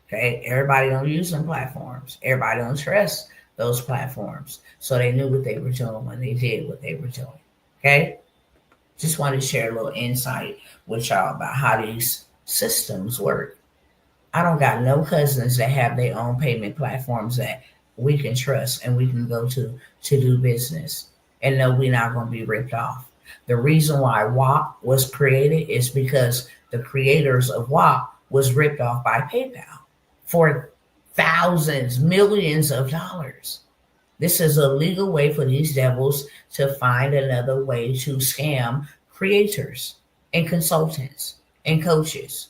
Okay? Everybody don't use them platforms. Everybody don't trust those platforms. So they knew what they were doing when they did what they were doing. Okay? Just wanted to share a little insight with y'all about how these systems work. I don't got no cousins that have their own payment platforms that we can trust and we can go to do business and know we're not going to be ripped off. The reason why WAP was created is because the creators of WAP was ripped off by PayPal for thousands, millions of dollars. This is a legal way for these devils to find another way to scam creators and consultants and coaches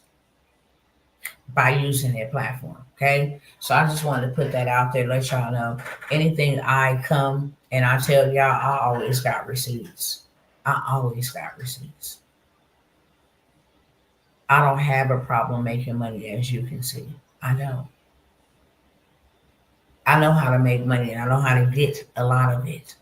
by using their platform. Okay. So I just wanted to put that out there, let y'all know anything I come and I tell y'all, I always got receipts. I always got receipts. I don't have a problem making money, as you can see. I know. I know how to make money and I know how to get a lot of it.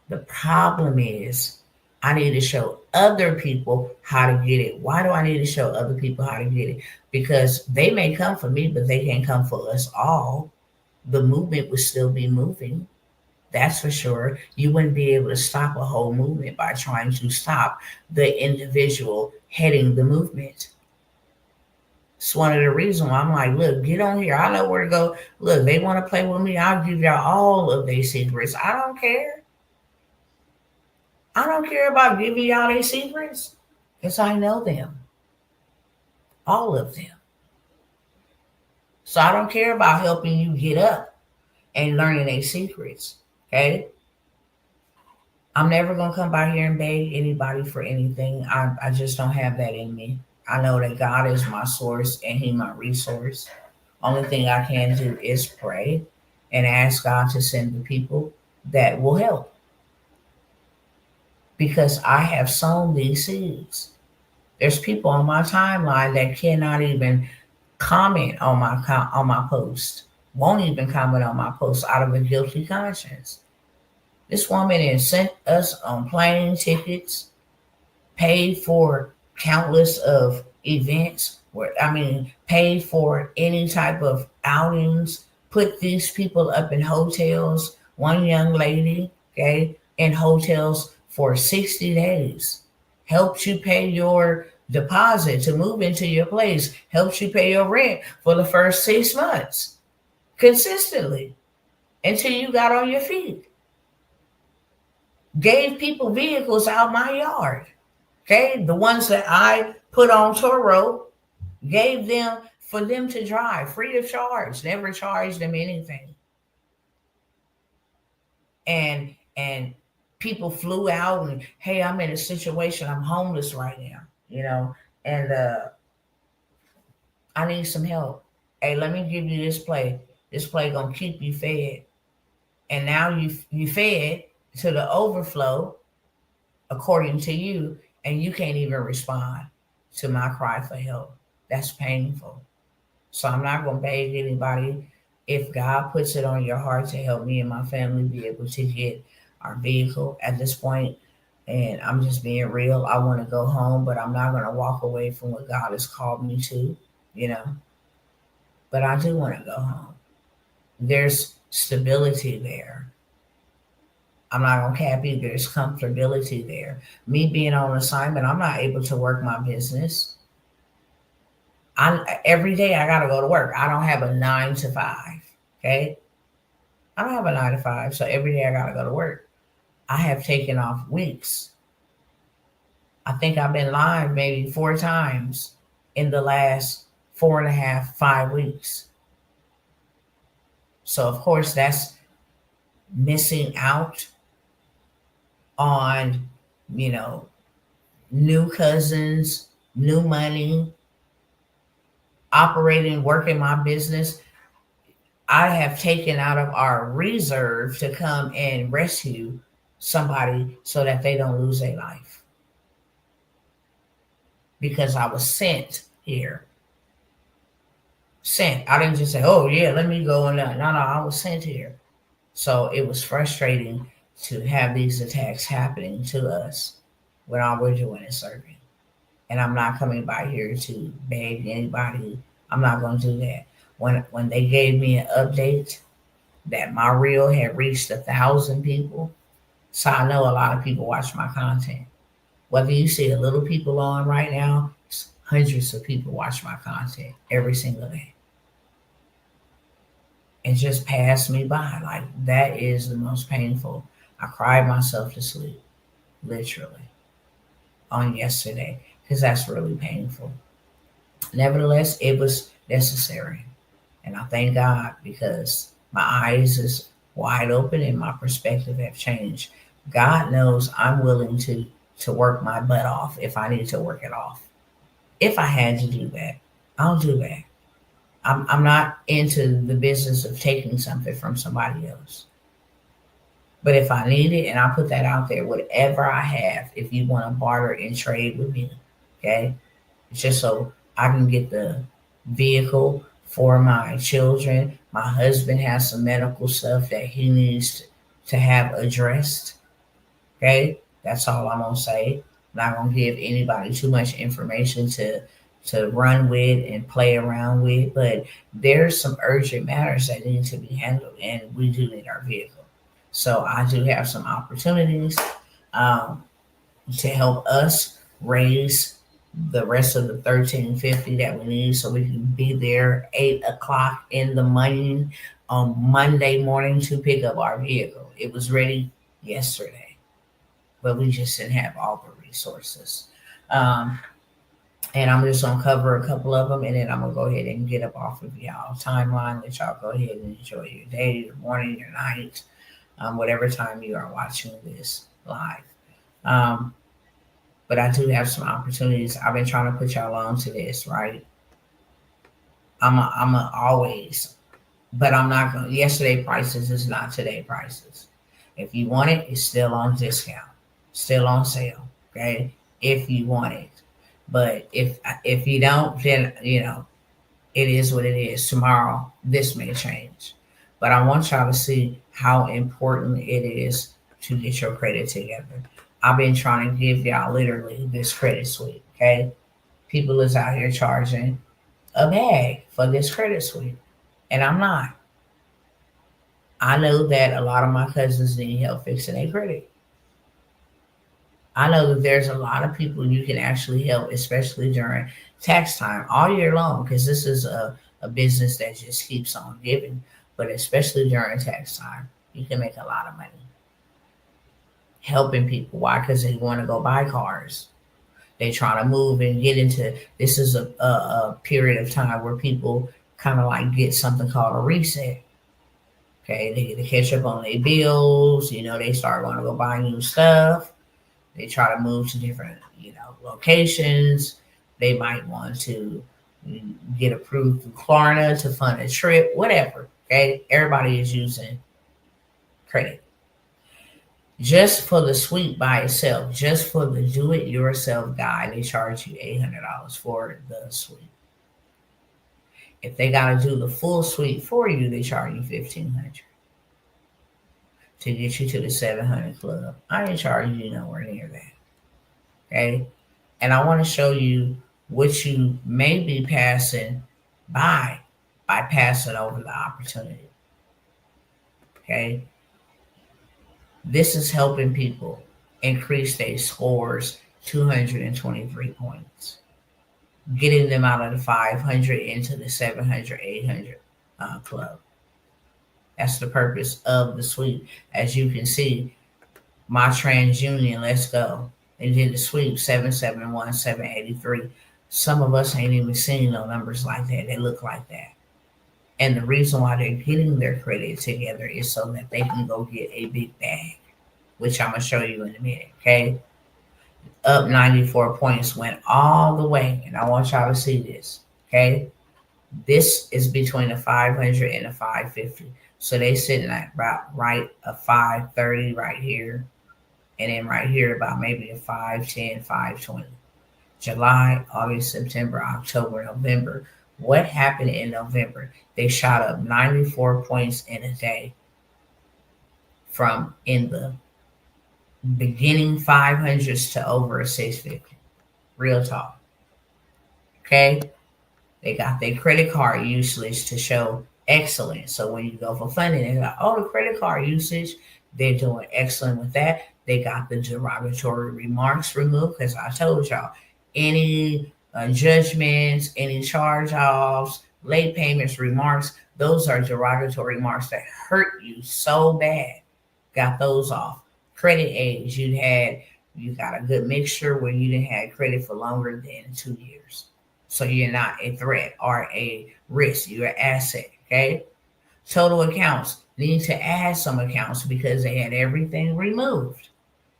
The problem is I need to show other people how to get it. Why do I need to show other people how to get it? Because they may come for me, but they can't come for us all. The movement would still be moving. That's for sure. You wouldn't be able to stop a whole movement by trying to stop the individual heading the movement. It's one of the reasons why I'm like, look, get on here. I know where to go. Look, they want to play with me. I'll give y'all all of their secrets. I don't care. I don't care about giving y'all their secrets because I know them. All of them. So I don't care about helping you get up and learning their secrets. Okay? I'm never going to come by here and beg anybody for anything. I just don't have that in me. I know that God is my source and He my resource. Only thing I can do is pray and ask God to send the people that will help. Because I have sown these seeds. There's people on my timeline that cannot even comment on my post. Won't even comment on my post out of a guilty conscience. This woman has sent us on plane tickets, paid for countless of events, paid for any type of outings, put these people up in hotels. One young lady, okay, in hotels for 60 days, helped you pay your deposit to move into your place, helps you pay your rent for the first 6 months consistently until you got on your feet. Gave people vehicles out my yard. Okay, the ones that I put on Toro, gave them for them to drive free of charge, never charged them anything. And people flew out and, hey, I'm in a situation, I'm homeless right now, and I need some help. Hey, let me give you this play. This play gonna keep you fed. And now you fed to the overflow, according to you, and you can't even respond to my cry for help. That's painful. So I'm not going to beg anybody. If God puts it on your heart to help me and my family be able to get our vehicle at this point, and I'm just being real, I want to go home, but I'm not going to walk away from what God has called me to, you know. But I do want to go home. There's stability there. I'm not going to cap you. There's comfortability there. Me being on assignment, I'm not able to work my business. Every day I gotta go to work. I don't have a 9 to 5. Okay, I don't have a 9 to 5, so every day I gotta go to work. I have taken off weeks. I think I've been live maybe 4 times in the last 4.5, 5 weeks. So of course that's missing out on, you know, new cousins, new money, operating, working my business. I have taken out of our reserve to come and rescue somebody so that they don't lose their life. Because I was sent here. Sent. I didn't just say, oh, yeah, let me go and no, I was sent here. So it was frustrating to have these attacks happening to us when all we're doing is serving. And I'm not coming by here to beg anybody. I'm not going to do that. When they gave me an update that my reel had reached 1,000 people, so I know a lot of people watch my content. Whether you see a little people on right now, hundreds of people watch my content every single day. It just passed me by. Like, that is the most painful. I cried myself to sleep, literally, on yesterday, because that's really painful. Nevertheless, it was necessary. And I thank God because my eyes is wide open and my perspective have changed. God knows I'm willing to work my butt off if I need to work it off. If I had to do that, I'll do that. I'm not into the business of taking something from somebody else. But if I need it, and I put that out there, whatever I have, if you want to barter and trade with me, okay? It's just so I can get the vehicle for my children. My husband has some medical stuff that he needs to have addressed. Okay, that's all I'm gonna say. I'm not gonna give anybody too much information to run with and play around with, but there's some urgent matters that need to be handled, and we do need our vehicle. So I do have some opportunities um, to help us raise the rest of the 1350 that we need so we can be there 8 o'clock in the morning on Monday morning to pick up our vehicle. It was ready yesterday, but we just didn't have all the resources. Um, and I'm just gonna cover a couple of them, and then I'm gonna go ahead and get up off of y'all timeline. Let y'all go ahead and enjoy your day, your morning, your night, whatever time you are watching this live. Um, but I do have some opportunities. I've been trying to put y'all on to this, right? I'm a always, but I'm not gonna. Yesterday prices is not today prices. If you want it, it's still on discount, still on sale. Okay, if you want it, but if you don't, then it is what it is. Tomorrow, this may change, but I want y'all to see how important it is to get your credit together. I've been trying to give y'all literally this credit suite. Okay, people is out here charging a bag for this credit suite, and I'm not. I know that a lot of my cousins need help fixing their credit. I know that there's a lot of people you can actually help, especially during tax time all year long, because this is a business that just keeps on giving. But especially during tax time, you can make a lot of money helping people. Why? Because they want to go buy cars. They try to move and get into this is a period of time where people kind of like get something called a reset. Okay, they catch up on their bills. They start going to go buy new stuff. They try to move to different, locations. They might want to get approved through Klarna to fund a trip, whatever. Okay, everybody is using credit. Just for the suite by itself, just for the do-it-yourself guide, they charge you $800 for the suite. If they got to do the full suite for you, they charge you $1,500 to get you to the 700 club. I ain't charging you nowhere near that. Okay, and I want to show you what you may be passing by passing over the opportunity. Okay, this is helping people increase their scores 223 points, getting them out of the 500 into the 700, 800 club. That's the purpose of the suite. As you can see, my TransUnion, let's go. They did the sweep 771, 783. Some of us ain't even seen no numbers like that. They look like that. And the reason why they're getting their credit together is so that they can go get a big bag, which I'm going to show you in a minute, okay? Up 94 points, went all the way. And I want y'all to see this, okay? This is between a 500 and a 550. So they sitting at about right a 530 right here. And then right here about maybe a 510, 520. July, August, September, October, November. What happened in November? They shot up 94 points in a day from in the beginning 500s to over a 650. Real talk. Okay? They got their credit card usage to show excellent. So when you go for funding, they're like, oh, the credit card usage, they're doing excellent with that. They got the derogatory remarks removed because I told y'all, any judgments, any charge-offs, late payments, remarks, those are derogatory remarks that hurt you so bad. Got those off. Credit age, you got a good mixture where you didn't have credit for longer than 2 years. So you're not a threat or a risk. You're an asset, okay? Total accounts, need to add some accounts because they had everything removed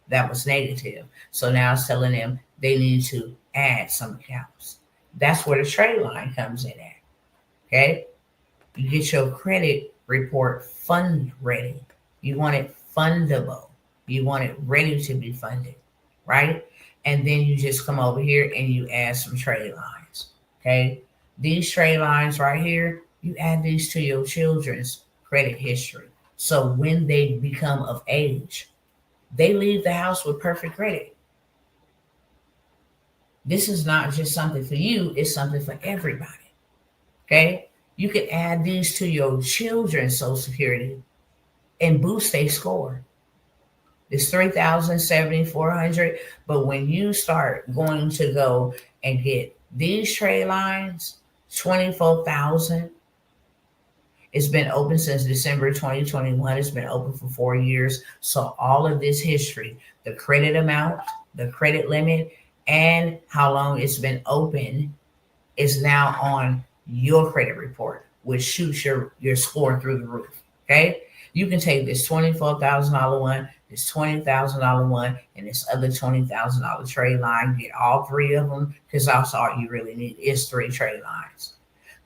that was negative. So now it's telling them they need to add some accounts. That's where the trade line comes in at, okay? You get your credit report fund ready. You want it fundable. You want it ready to be funded, right? And then you just come over here and you add some trade lines, okay? These trade lines right here, you add these to your children's credit history. So when they become of age, they leave the house with perfect credit. This is not just something for you, it's something for everybody, okay? You can add these to your children's Social Security and boost their score. It's 3,000, 7,400. But when you start going to go and get these trade lines, 24,000. It's been open since December 2021. It's been open for 4 years. So all of this history, the credit amount, the credit limit, and how long it's been open is now on your credit report, which shoots your score through the roof. Okay? You can take this $24,000 one, this $20,000 one, and this other $20,000 trade line, get all three of them, because that's all you really need is 3 trade lines.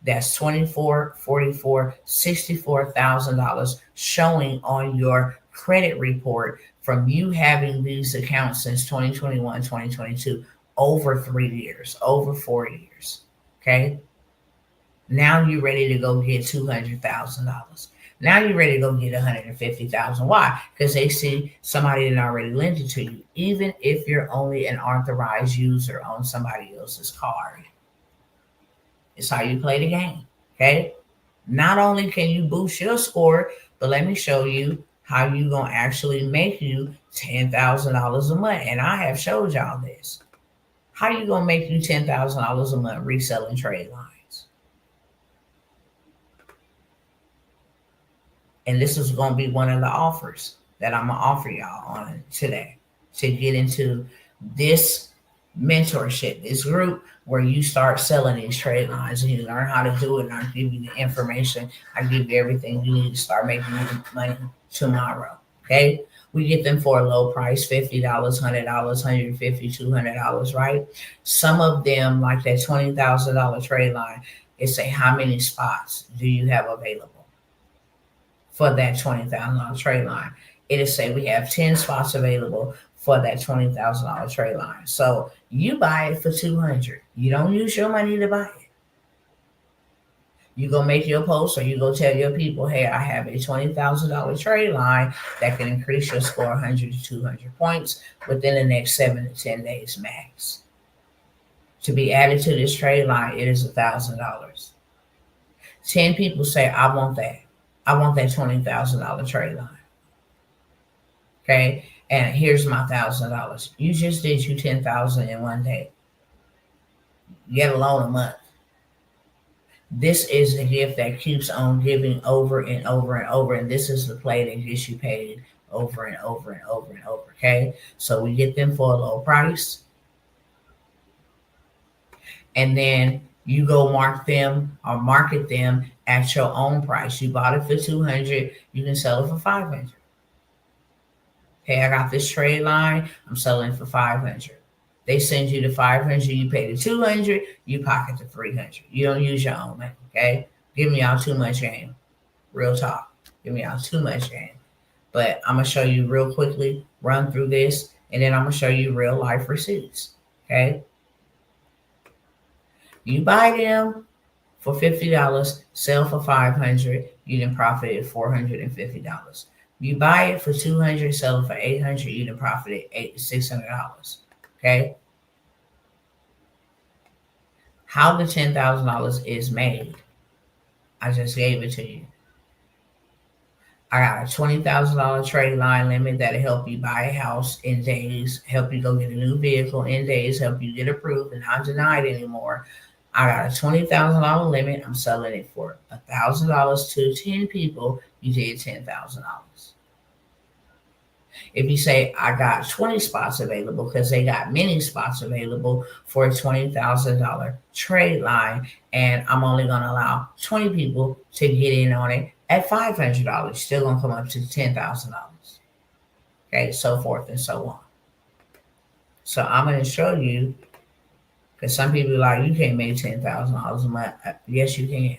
That's $24,000, $44,000, $64,000 showing on your credit report from you having these accounts since 2021, 2022, over 3 years, over 4 years. Okay? Now you're ready to go get $200,000. Now you're ready to go get $150,000. Why? Because they see somebody that already lent it to you, even if you're only an authorized user on somebody else's card. It's how you play the game, okay? Not only can you boost your score, but let me show you how you going to actually make you $10,000 a month. And I have showed y'all this. How you going to make you $10,000 a month reselling trade lines? And this is going to be one of the offers that I'm going to offer y'all on today to get into this mentorship, this group where you start selling these trade lines and you learn how to do it. And I give you the information. I give you everything you need to start making money tomorrow. Okay. We get them for a low price, $50, $100, $150, $200, right? Some of them, like that $20,000 trade line, it say how many spots do you have available for that $20,000 trade line. it'll say we have 10 spots available for that $20,000 trade line. So you buy it for $200. You don't use your money to buy it. You go make your post, or you go tell your people, hey, I have a $20,000 trade line that can increase your score 100 to 200 points within the next 7 to 10 days max. To be added to this trade line, it is $1,000. 10 people say, I want that. I want that $20,000 trade line. Okay, and here's my $1,000. You just did you $10,000 in one day, get alone a month. This is a gift that keeps on giving over and over and over, and this is the play that gets you paid over and over and over and over. Okay, so we get them for a low price, and then you go market them at your own price. You bought it for $200, you can sell it for $500. Hey, I got this trade line, I'm selling it for $500. They send you the $500, you pay the $200, you pocket the $300. You don't use your own money, okay? Give me out too much game. Real talk. Give me out too much game. But I'm going to show you real quickly, run through this, and then I'm going to show you real life receipts, okay? You buy them for $50, sell for $500, you then profit at $450. You buy it for $200, sell it for $800, you then profit at $600. Okay. How the $10,000 is made, I just gave it to you. I got a $20,000 trade line limit that'll help you buy a house in days, help you go get a new vehicle in days, help you get approved and not denied anymore. I got a $20,000 limit. I'm selling it for $1,000 to 10 people. You did $10,000. If you say, I got 20 spots available, because they got many spots available for a $20,000 trade line, and I'm only going to allow 20 people to get in on it at $500, still going to come up to $10,000. Okay, so forth and so on. So I'm going to show you, because some people are like, you can't make $10,000 a month. Yes, you can.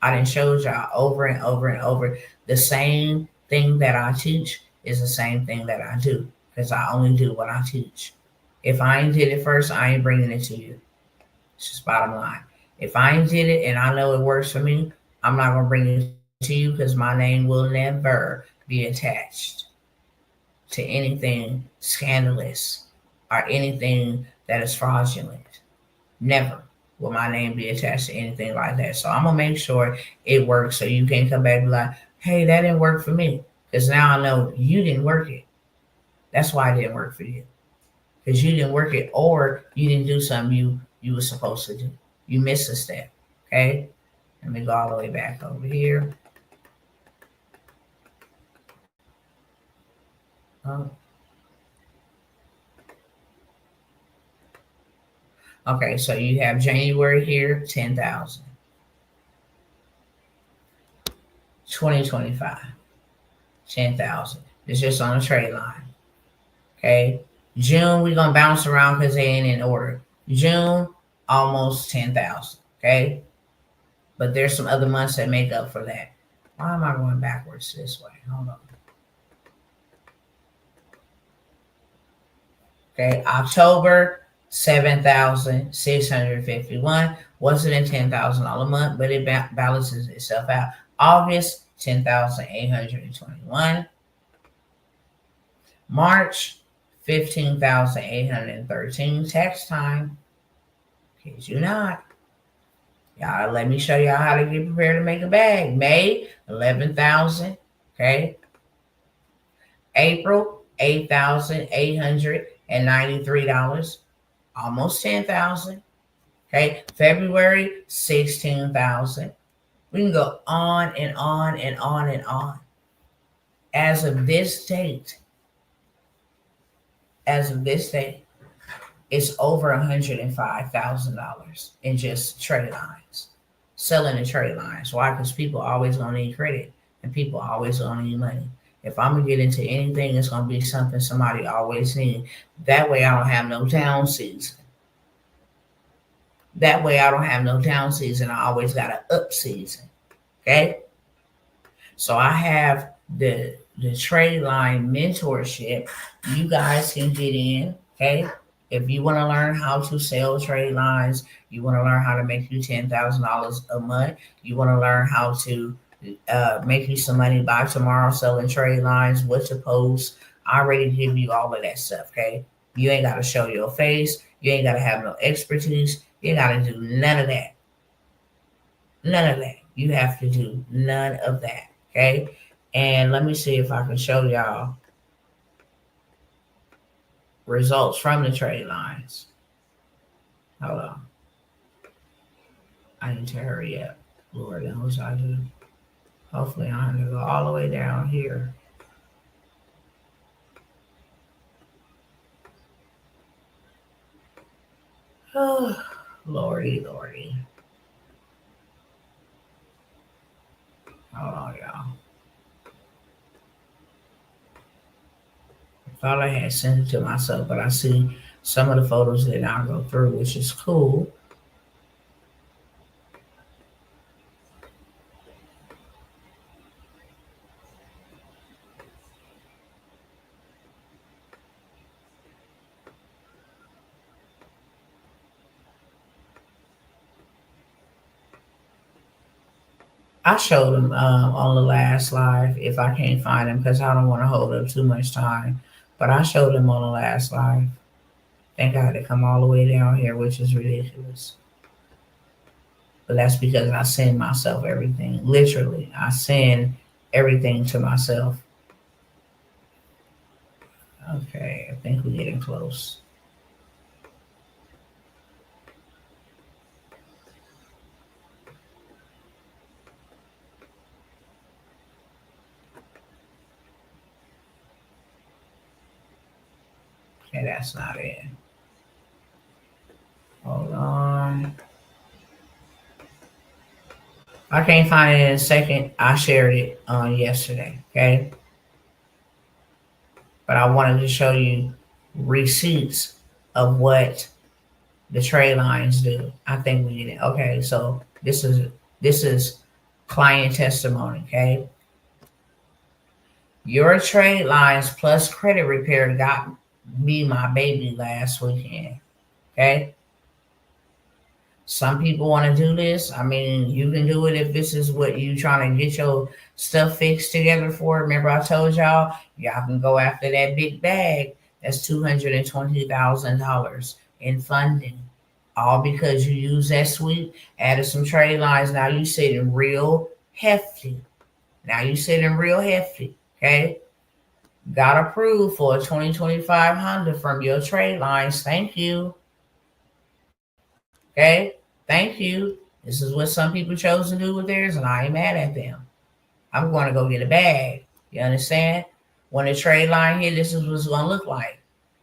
I done showed y'all over and over and over. The same thing that I teach is the same thing that I do, because I only do what I teach. If I ain't did it first, I ain't bringing it to you. It's just bottom line. If I ain't did it and I know it works for me, I'm not going to bring it to you, because my name will never be attached to anything scandalous or anything that is fraudulent. Never will my name be attached to anything like that. So I'm going to make sure it works, so you can't come back and be like, hey, that didn't work for me. Because now I know you didn't work it. That's why it didn't work for you. Because you didn't work it, or you didn't do something you were supposed to do. You missed a step. Okay? Let me go all the way back over here. Oh. Okay, so you have January here, 10,000. 2025. 10,000. It's just on a trade line. Okay. June, we're going to bounce around because they ain't in order. June, almost 10,000. Okay. But there's some other months that make up for that. Why am I going backwards this way? Hold on. Okay. October, 7,651. Wasn't a $10,000 a month, but it balances itself out. August, 10,821. March, 15,813. Tax time. Kid you not. Y'all, let me show y'all how to get prepared to make a bag. May, 11,000. Okay. April, $8,893. Almost 10,000. Okay. February, 16,000. We can go on and on and on and on. As of this date, it's over $105,000 in just trade lines. Selling the trade lines. Why? Because people always going to need credit, and people always going to need money. If I'm going to get into anything, it's going to be something somebody always needs. That way I don't have no down season. I always got an up season. Okay? So I have the trade line mentorship, you guys can get in. Okay. If you want to learn how to sell trade lines, you want to learn how to make you $10,000 a month, you want to learn how to make you some money by tomorrow selling trade lines, what to post. I already give you all of that stuff. Okay. You ain't got to show your face. You ain't got to have no expertise. You ain't got to do none of that. None of that. You have to do none of that. Okay. And let me see if I can show y'all results from the trade lines. Hold on. I need to hurry up. Lord knows I do. Hopefully I have to go all the way down here. Oh, Lordy, Lordy. Hold on, y'all. I thought I had sent it to myself, but I see some of the photos did not go through, which is cool. I showed them on the last live if I can't find them because I don't want to hold up too much time. But I showed them on the last live. Thank God they come all the way down here, which is ridiculous. But that's because I send myself everything. Literally, I send everything to myself. Okay, I think we're getting close. Okay, that's not it. Hold on. I can't find it in a second. I shared it on yesterday, okay? But I wanted to show you receipts of what the trade lines do. I think we did it. Okay, so this is client testimony, okay? Your trade lines plus credit repair got me my baby last weekend, okay? Some people want to do this. I mean, you can do it if this is what you trying to get your stuff fixed together for. Remember, I told y'all can go after that big bag. That's $220,000 in funding, all because you use that suite, added some trade lines. Now you sitting real hefty. Okay, got approved for a 2025 Honda from your trade lines. Thank you. Okay. Thank you. This is what some people chose to do with theirs, and I ain't mad at them. I'm going to go get a bag. You understand? When the trade line hit, this is what it's going to look like.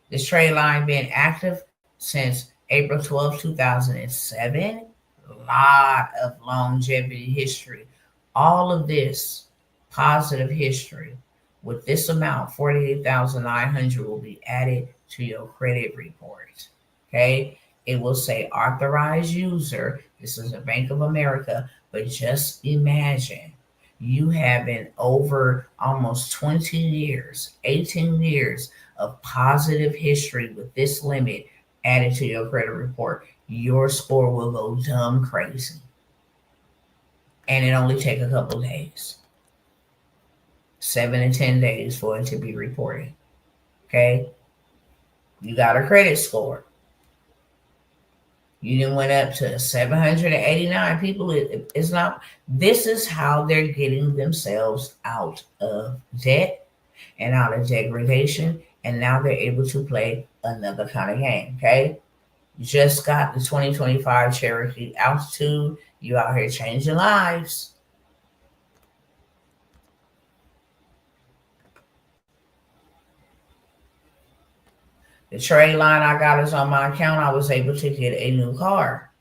This trade line been active since April 12, 2007. A lot of longevity history. All of this positive history with this amount, 48,900, will be added to your credit report. Okay? It will say authorized user. This is a Bank of America, but just imagine you having over almost 20 years, 18 years of positive history with this limit added to your credit report. Your score will go dumb crazy. And it only take a couple days, 7 to 10 days for it to be reported. Okay? You got a credit score. You didn't went up to 789 people. It's not. This is how they're getting themselves out of debt and out of degradation, and now they're able to play another kind of game. Okay, you just got the 2025 Cherokee Altitude. You out here changing lives. The trade line I got is on my account. I was able to get a new car.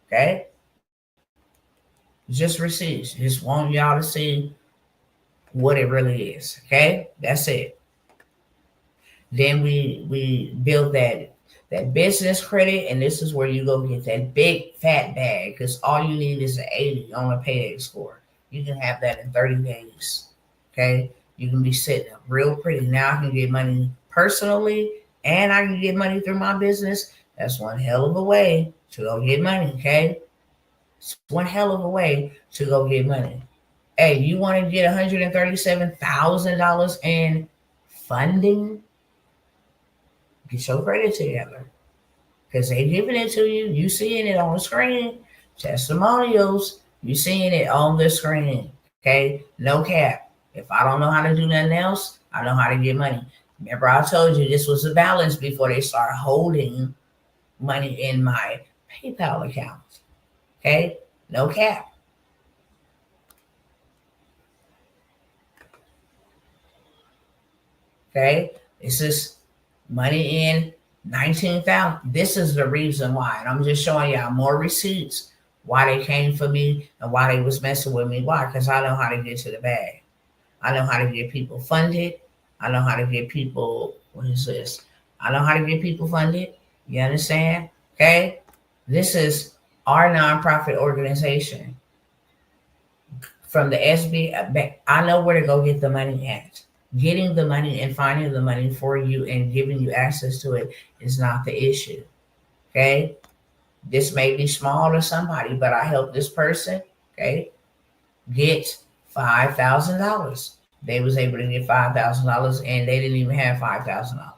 Okay. Just receipts. Just want y'all to see what it really is. Okay. That's it. Then we build that business credit, and this is where you go get that big fat bag because all you need is an 80 on a payday score. You can have that in 30 days. Okay, you can be sitting up real pretty. Now I can get money personally, and I can get money through my business. That's one hell of a way to go get money. Okay, it's one hell of a way to go get money. Hey, you want to get $137,000 in funding? Get your credit together, because they giving it to you. You seeing it on the screen. Testimonials, you seeing it on the screen. Okay, no cap. If I don't know how to do nothing else, I know how to get money. Remember, I told you this was a balance before they start holding money in my PayPal account. Okay, no cap. Okay, this is money in 19,000. This is the reason why, and I'm just showing y'all more receipts why they came for me and why they was messing with me. Why? Because I know how to get to the bag. I know how to get people funded. I know how to get people. What is this? I know how to get people funded. You understand? Okay. This is our nonprofit organization from the SB. I know where to go get the money at. Getting the money and finding the money for you and giving you access to it is not the issue. Okay. This may be small to somebody, but I help this person, okay, get $5,000. They was able to get $5,000 and they didn't even have $5,000.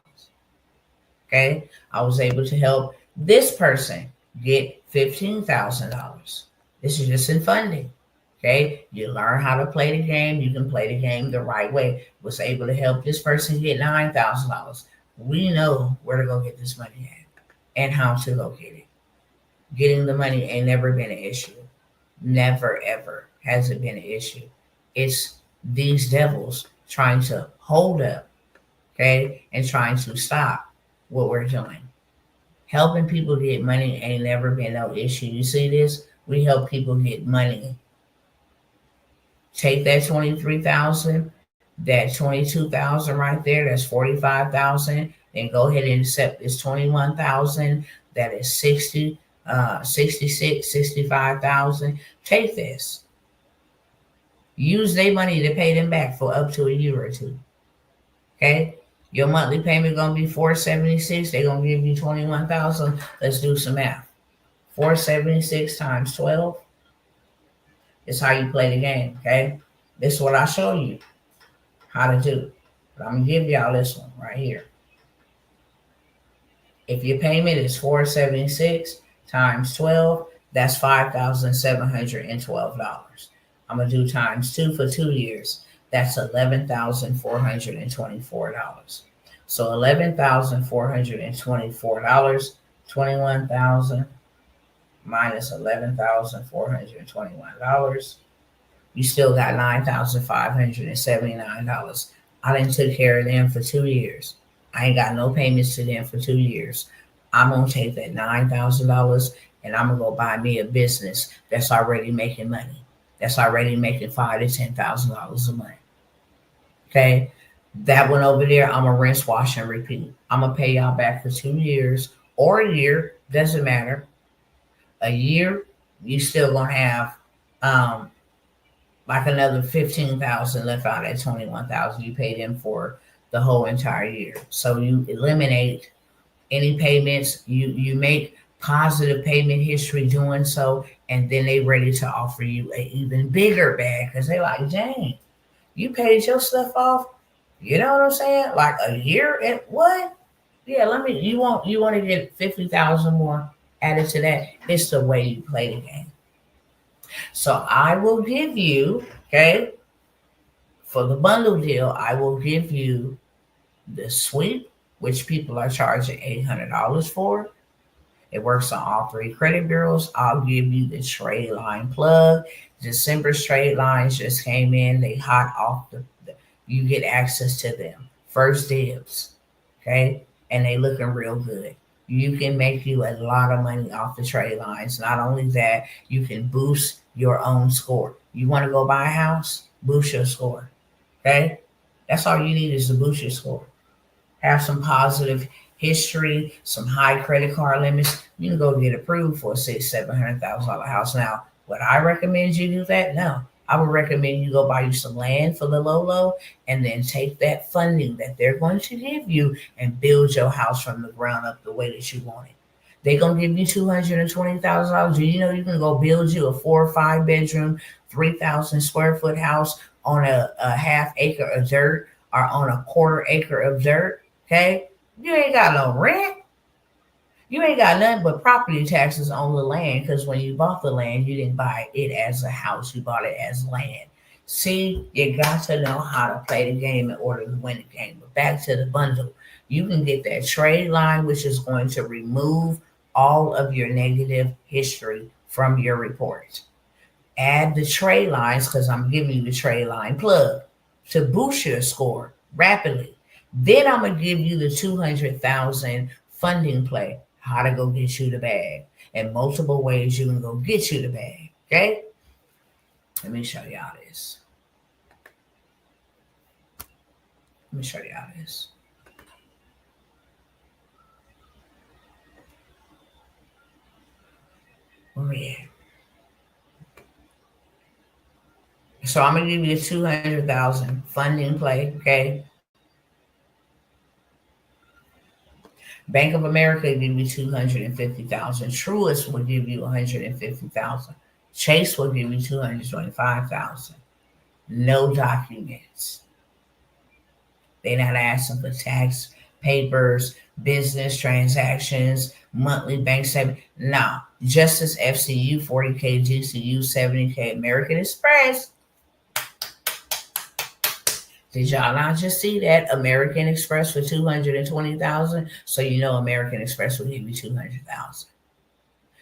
Okay. I was able to help this person get $15,000. This is just in funding. Okay, you learn how to play the game. You can play the game the right way. Was able to help this person get $9,000. We know where to go get this money at and how to go get it. Getting the money ain't never been an issue. Never ever has it been an issue. It's these devils trying to hold up, okay, and trying to stop what we're doing. Helping people get money ain't never been no issue. You see this? We help people get money. Take that 23,000, that 22,000 right there, that's 45,000. Then go ahead and accept this 21,000, that is 60, 66, 65,000. Take this. Use their money to pay them back for up to a year or two. Okay? Your monthly payment gonna be $476. They're gonna give you 21,000. Let's do some math. 476 times 12. It's how you play the game, okay? This is what I show you how to do. But I'm gonna give y'all this one right here. If your payment is $476 times 12, that's $5,712. I'm gonna do times 2 for 2 years. That's $11,424. So $11,424, 21,000 minus $11,421. You still got $9,579. I done took care of them for 2 years. I ain't got no payments to them for 2 years. I'm gonna take that $9,000 and I'm gonna go buy me a business that's already making money. That's already making $5,000 to $10,000 a month. Okay, that one over there, I'm gonna rinse, wash, and repeat. I'm gonna pay y'all back for 2 years or a year, doesn't matter. A year, you still gonna have like another 15,000 left out of that 21,000 you paid them for the whole entire year. So you eliminate any payments. You make positive payment history doing so, and then they ready to offer you an even bigger bag because they like, dang, you paid your stuff off. You know what I'm saying? Like a year and what? Yeah, you want to get 50,000 more added to that. It's the way you play the game. So I will give you, okay, for the bundle deal, I will give you the sweep, which people are charging $800 for. It works on all 3 credit bureaus. I'll give you the trade line plug. December's trade lines just came in. They hot off you get access to them. First dibs, okay? And they looking real good. You can make you a lot of money off the trade lines. Not only that, you can boost your own score. You want to go buy a house? Boost your score, okay? That's all you need is to boost your score. Have some positive history, some high credit card limits. You can go get approved for a $600,000-$700,000 house. Now, would I recommend you do that? No. I would recommend you go buy you some land for the low, and then take that funding that they're going to give you and build your house from the ground up the way that you want it. They're gonna give you $220,000. Do you know you can go build you a 4 or 5 bedroom, 3,000 square foot house on a half acre of dirt or on a quarter acre of dirt? Okay, you ain't got no rent. You ain't got nothing but property taxes on the land because when you bought the land, you didn't buy it as a house, you bought it as land. See, you got to know how to play the game in order to win the game. But back to the bundle, you can get that trade line, which is going to remove all of your negative history from your report. Add the trade lines because I'm giving you the trade line plug to boost your score rapidly. Then I'm gonna give you the 200,000 funding play, how to go get you the bag, and multiple ways you can go get you the bag. Okay, let me show y'all this. Let me show y'all this. Where we at? So I'm gonna give you a 200,000 funding play. Okay. Bank of America will give you 250,000. Truist will give you 150,000. Chase will give you 225,000. No documents. They're not asking for tax papers, business transactions, monthly bank statement. No. Justice FCU 40K, GCU 70K, American Express. Did y'all not just see that? American Express for 220,000. So you know American Express will give you 200,000.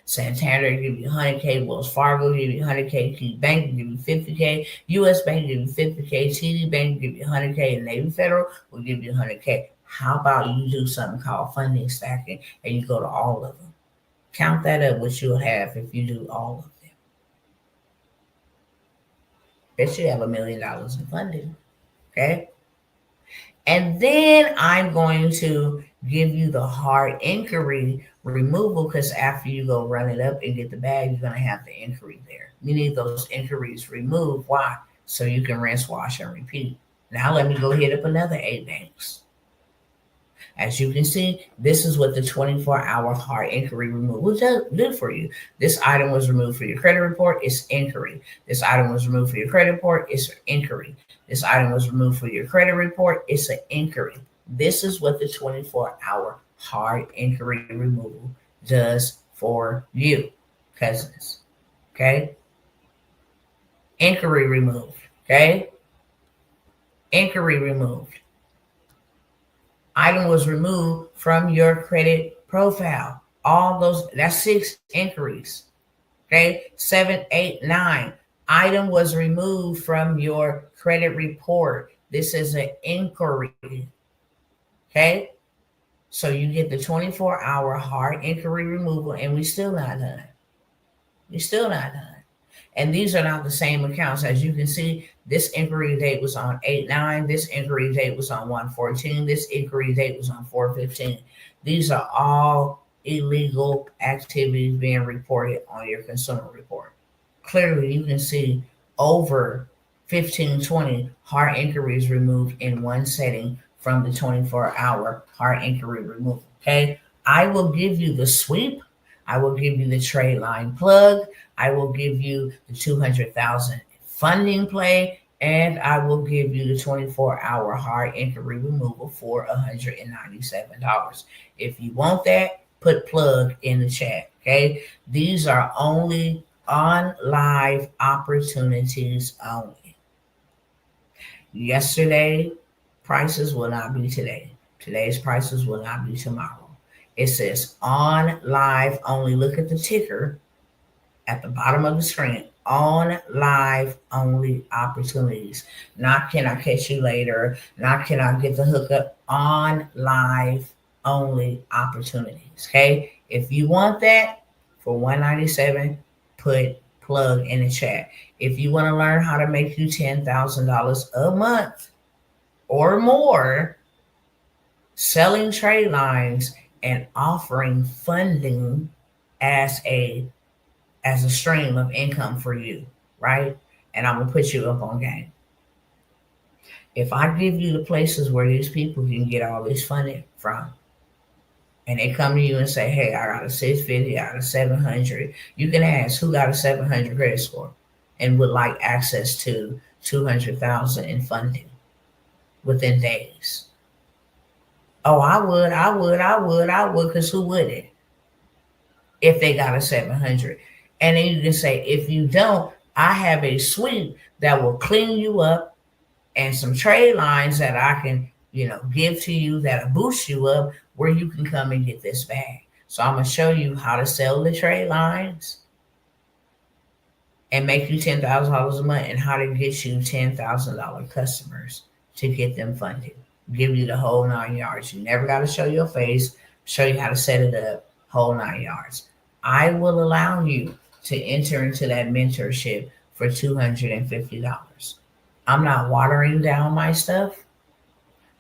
Santander will give you 100K. Wells Fargo will give you 100K. Key Bank will give you 50K. U.S. Bank will give you 50K. TD Bank will give you 100K. And Navy Federal will give you 100K. How about you do something called funding stacking and you go to all of them? Count that up, what you'll have if you do all of them. Bet you have $1 million in funding. Okay. And then I'm going to give you the hard inquiry removal because after you go run it up and get the bag, you're going to have the inquiry there. You need those inquiries removed. Why? So you can rinse, wash, and repeat. Now let me go hit up another 8 banks. As you can see, this is what the 24-hour hard inquiry removal did for you. This item was removed for your credit report. It's inquiry. This item was removed for your credit report. It's inquiry. This item was removed for your credit report. It's an inquiry. This is what the 24-hour hard inquiry removal does for you, cousins. Okay? Inquiry removed. Okay? Inquiry removed. Item was removed from your credit profile. All those, that's 6 inquiries. Okay? 7, 8, 9. Item was removed from your credit report. This is an inquiry. Okay? So you get the 24-hour hard inquiry removal, and we still not done. We're still not done. And these are not the same accounts. As you can see, this inquiry date was on 8/9. This inquiry date was on 1/14. This inquiry date was on 4/15. These are all illegal activities being reported on your consumer report. Clearly, you can see over 15, 20 hard inquiries removed in one setting from the 24-hour hard inquiry removal. Okay, I will give you the sweep. I will give you the trade line plug. I will give you the 200,000 funding play, and I will give you the 24-hour hard inquiry removal for $197. If you want that, put plug in the chat. Okay, these are only on live opportunities only. Yesterday prices will not be today. Today's prices will not be tomorrow. It says on live only. Look at the ticker at the bottom of the screen. On live only opportunities. Not can I catch you later. Not can I get the hookup. On live only opportunities. Okay. If you want that for $197, put plug in the chat. If you want to learn how to make you $10,000 a month or more selling trade lines and offering funding as a stream of income for you, right? and I'm gonna put you up on game. If I give you the places where these people can get all this funding from, and they come to you and say, "Hey, I got a 650, I got a 700," you can ask who got a 700 credit score and would like access to 200,000 in funding within days. Oh, I would, because who wouldn't if they got a 700? And then you can say, if you don't, I have a suite that will clean you up and some trade lines that I can, give to you that'll boost you up where you can come and get this bag. So I'm gonna show you how to sell the trade lines and make you $10,000 a month, and how to get you $10,000 customers to get them funded. Give you the whole 9 yards. You never got to show your face. Show you how to set it up. Whole 9 yards. I will allow you to enter into that mentorship for $250. I'm not watering down my stuff.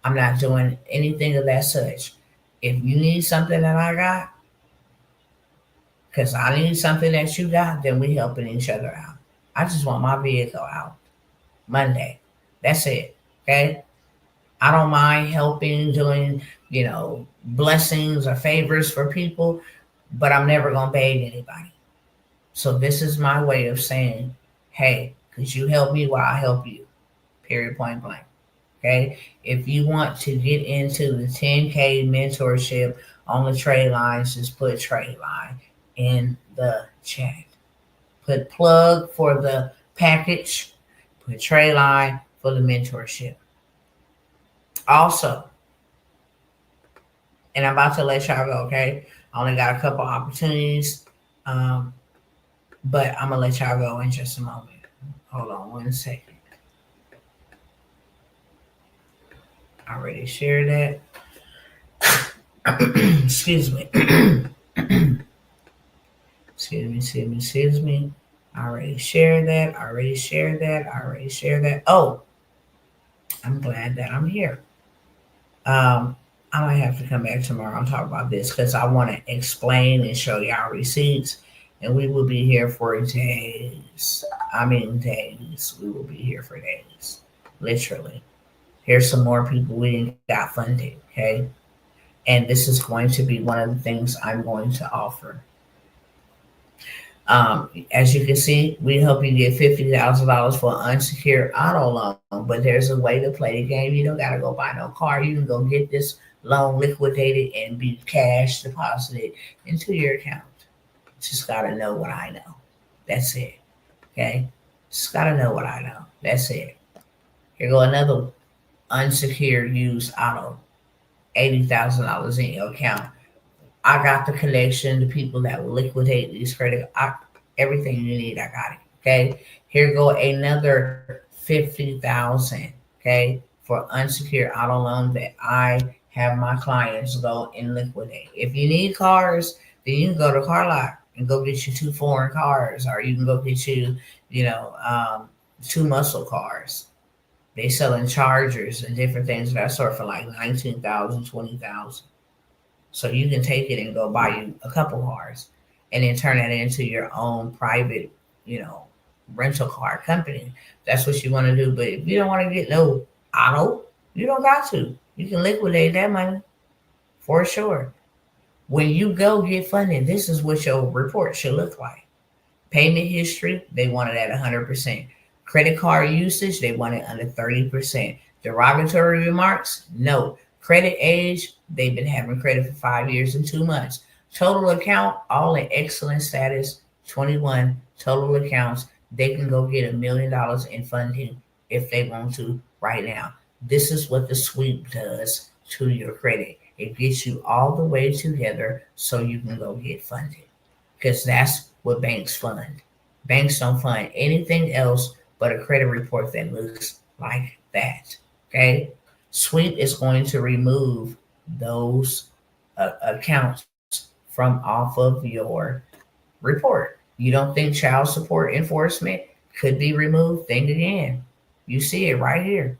I'm not doing anything of that such. If you need something that I got, because I need something that you got, then we helping each other out. I just want my vehicle out Monday. That's it. Okay? I don't mind helping, doing, blessings or favors for people, but I'm never going to beg anybody. So this is my way of saying, hey, could you help me while I help you? Period, point blank. Okay? If you want to get into the 10K mentorship on the trade lines, just put trade line in the chat. Put plug for the package. Put trade line for the mentorship. Also, and I'm about to let y'all go, okay? I only got a couple opportunities, but I'm going to let y'all go in just a moment. Hold on 1 second. I already shared that. Excuse me. Excuse me. I already shared that. Oh, I'm glad that I'm here. I might have to come back tomorrow and talk about this, because I want to explain and show y'all receipts, and we will be here for days. I mean, days. We will be here for days. Literally. Here's some more people we got funded, okay? And this is going to be one of the things I'm going to offer. As you can see, we help you get $50,000 for an unsecured auto loan, but there's a way to play the game. You don't got to go buy no car. You can go get this loan liquidated and be cash deposited into your account. Just got to know what I know. That's it. Okay? Just got to know what I know. That's it. Here go another unsecured used auto. $80,000 in your account. I got the collection, the people that will liquidate these credit, everything you need, I got it. Okay. Here go another 50,000. Okay, for unsecured auto loan that I have my clients go and liquidate. If you need cars, then you can go to Car Lot and go get you 2 foreign cars, or you can go get you, 2 muscle cars. They selling Chargers and different things of that sort for like 19,000, 20,000. So you can take it and go buy you a couple cars, and then turn that into your own private, rental car company. That's what you want to do. But if you don't want to get no auto, you don't got to. You can liquidate that money for sure. When you go get funding, this is what your report should look like. Payment history, they want it at 100%. Credit card usage, they want it under 30%. Derogatory remarks, no. Credit age, they've been having credit for 5 years and 2 months. Total account, all in excellent status, 21 total accounts. They can go get $1 million in funding if they want to right now. This is what the sweep does to your credit. It gets you all the way together so you can go get funded, because that's what banks fund. Banks don't fund anything else but a credit report that looks like that. Okay? Sweep is going to remove those accounts from off of your report. You don't think child support enforcement could be removed? Think again. You see it right here.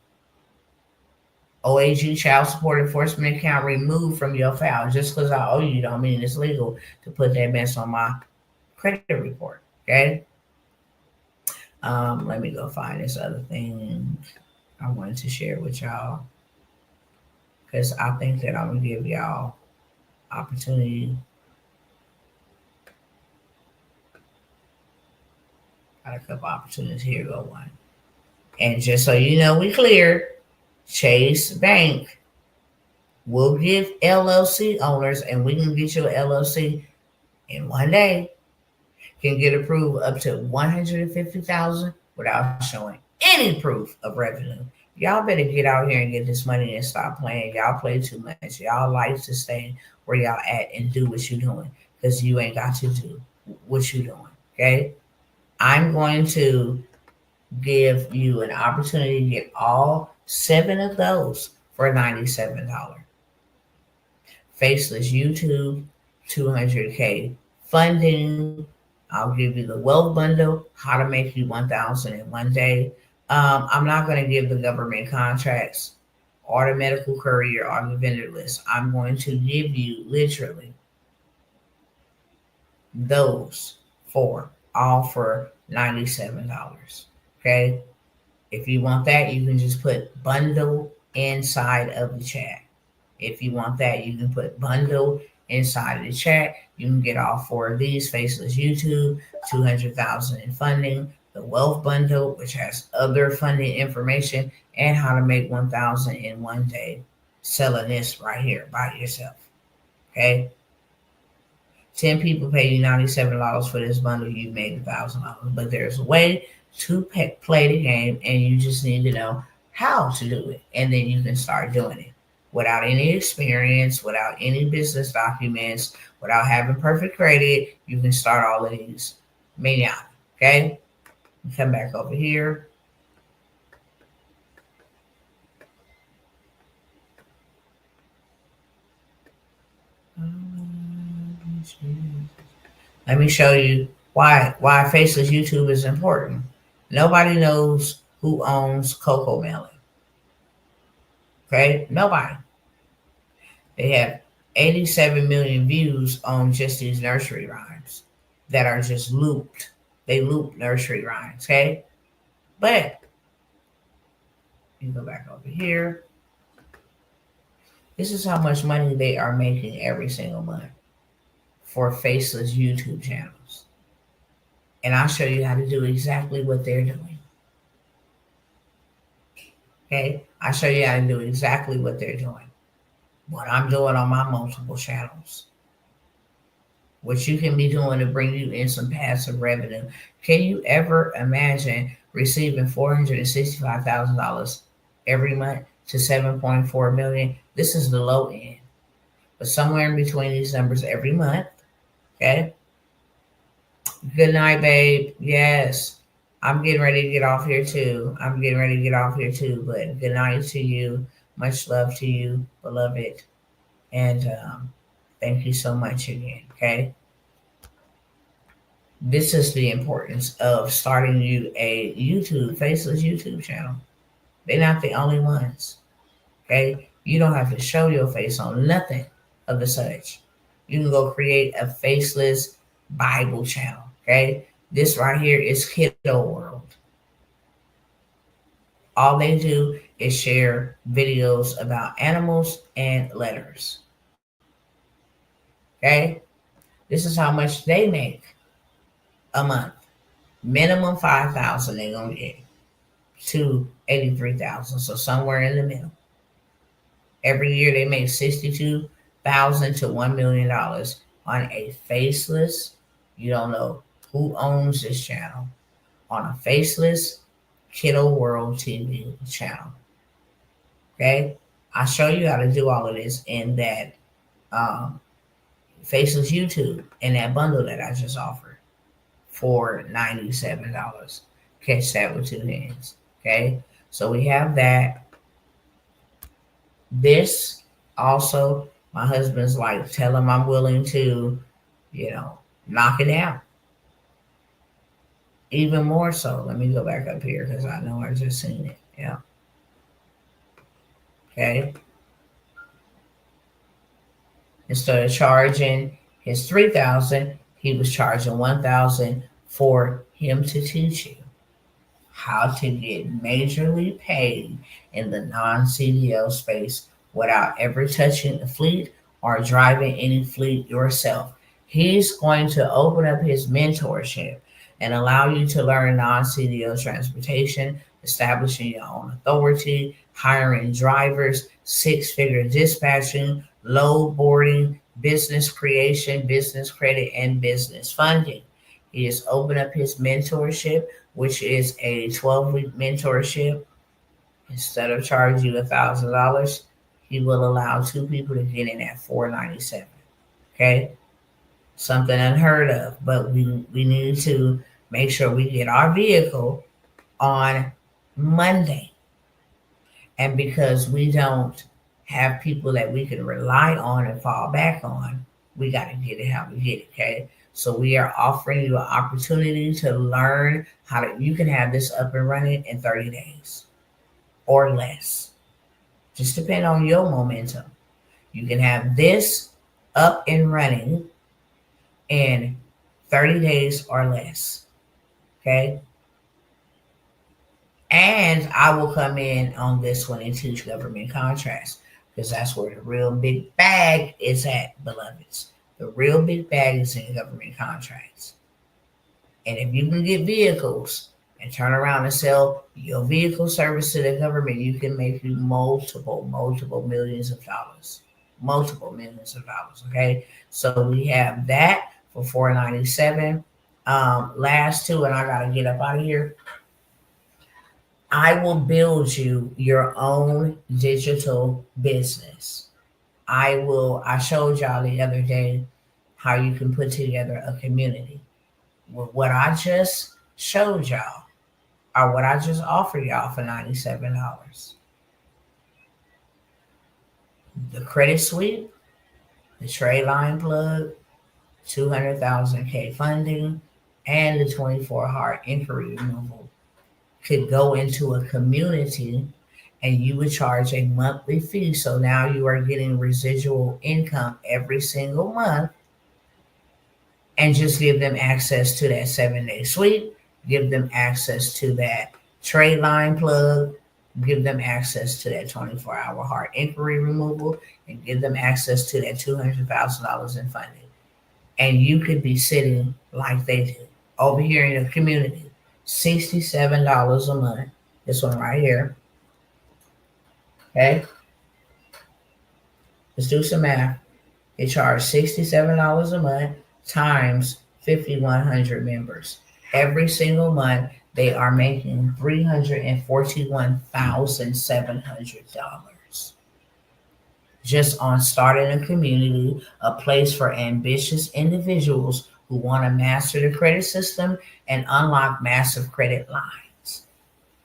OAG child support enforcement account removed from your file. Just because I owe you don't mean it's legal to put that mess on my credit report. Okay? Let me go find this other thing I wanted to share with y'all because I think that I'm gonna give y'all opportunity. Got a couple opportunities. Here go one. And just so you know, we clear. Chase Bank will give LLC owners, and we can get you an LLC in one day, can get approved up to 150,000 without showing any proof of revenue. Y'all better get out here and get this money and stop playing. Y'all play too much. Y'all like to stay where y'all at and do what you doing because you ain't got to do what you doing. Okay, I'm going to give you an opportunity to get all 7 of those for $97. Faceless YouTube, 200K funding. I'll give you the wealth bundle, how to make you 1,000 in one day. I'm not going to give the government contracts or the medical courier or the vendor list. I'm going to give you literally those four, all for $97. Okay. If you want that, you can just put bundle inside of the chat. If you want that, you can put bundle inside of the chat. You can get all 4 of these: Faceless YouTube, 200,000 in funding, the wealth bundle, which has other funding information, and how to make 1,000 in one day selling this right here by yourself. Okay. 10 people pay you $97 for this bundle. You've made $1,000. But there's a way to play the game, and you just need to know how to do it, and then you can start doing it without any experience, without any business documents, without having perfect credit. You can start all of these. Manana. Okay. Come back over here. Let me show you why Faceless YouTube is important. Nobody knows who owns Coco Melon. Okay? Nobody. They have 87 million views on just these nursery rhymes that are just looped. They loop nursery rhymes, okay? But you go back over here. This is how much money they are making every single month for Faceless YouTube channels. And I'll show you how to do exactly what they're doing. Okay? I'll show you how to do exactly what they're doing. What I'm doing on my multiple channels. What you can be doing to bring you in some passive revenue. Can you ever imagine receiving $465,000 every month to 7.4 million? This is the low end. But somewhere in between these numbers every month. Okay. Good night, babe. Yes. I'm getting ready to get off here too. But good night to you. Much love to you, beloved. And thank you so much again. Okay. This is the importance of starting you a Faceless YouTube channel. They're not the only ones. Okay. You don't have to show your face on nothing of the such. You can go create a Faceless Bible channel. Okay. This right here is Kiddo World. All they do is share videos about animals and letters. Okay. This is how much they make a month. Minimum 5,000 they're gonna get to 83,000. So somewhere in the middle. Every year they make 62,000 to $1 million on a Faceless. You don't know who owns this channel, on a Faceless Kiddo World TV channel. Okay, I'll show you how to do all of this in that Faceless YouTube and that bundle that I just offered for $97. Catch that with 2 hands. Okay, so we have that. This also, my husband's like, tell him I'm willing to, knock it down. Even more so. Let me go back up here because I know I just seen it. Yeah. Okay. Instead of charging his 3,000, he was charging 1,000 for him to teach you. how to get majorly paid in the non-CDL space without ever touching the fleet or driving any fleet yourself. He's going to open up his mentorship and allow you to learn non-CDL transportation, establishing your own authority, hiring drivers, six-figure dispatching, load boarding, business creation, business credit, and business funding. He has opened up his mentorship, which is a 12-week mentorship. Instead of charging you $1,000, he will allow two people to get in at $497. Okay, something unheard of, but we need to make sure we get our vehicle on Monday. And because we don't have people that we can rely on and fall back on, we got to get it how we get it. Okay, so we are offering you an opportunity to learn how to. You can have this up and running in 30 days or less. Just depend on your momentum. You can have this up and running in 30 days or less. Okay. And I will come in on this one and teach government contracts because that's where the real big bag is at, beloveds. The real big bag is in government contracts. And if you can get vehicles and turn around and sell your vehicle service to the government, you can make you multiple millions of dollars. Multiple millions of dollars. Okay. So we have that for $497. Last two, and I gotta get up out of here. I will build you your own digital business. I showed y'all the other day how you can put together a community. Well, what I just showed y'all, or what I just offered y'all for $97. The credit sweep, the trade line plug, 200,000 K funding, and the 24 heart inquiry removal could go into a community and you would charge a monthly fee. So now you are getting residual income every single month and just give them access to that 7-day sweep, give them access to that trade line plug, give them access to that 24-hour heart inquiry removal, and give them access to that $200,000 in funding. And you could be sitting like they do over here in the community, $67 a month. This one right here. Okay. Let's do some math. They charge $67 a month times 5,100 members. Every single month, they are making $341,700 just on starting a community, a place for ambitious individuals who want to master the credit system and unlock massive credit lines.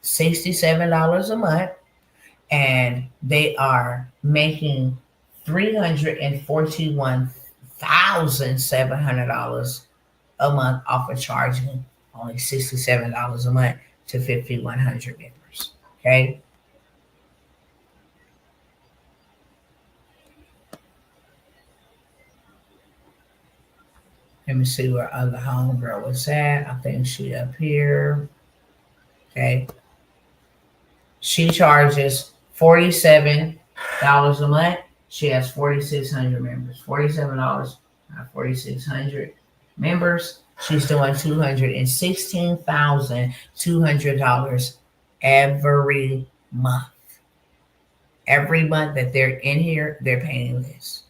$67 a month, and they are making $341,700 a month off of charging only $67 a month to 5,100 members. Okay. Let me see where other homegirl was at. I think she up here. Okay. She charges $47 a month. She has 4,600 members. $47, 4,600 members. She's doing $216,200 every month. Every month that they're in here, they're paying this.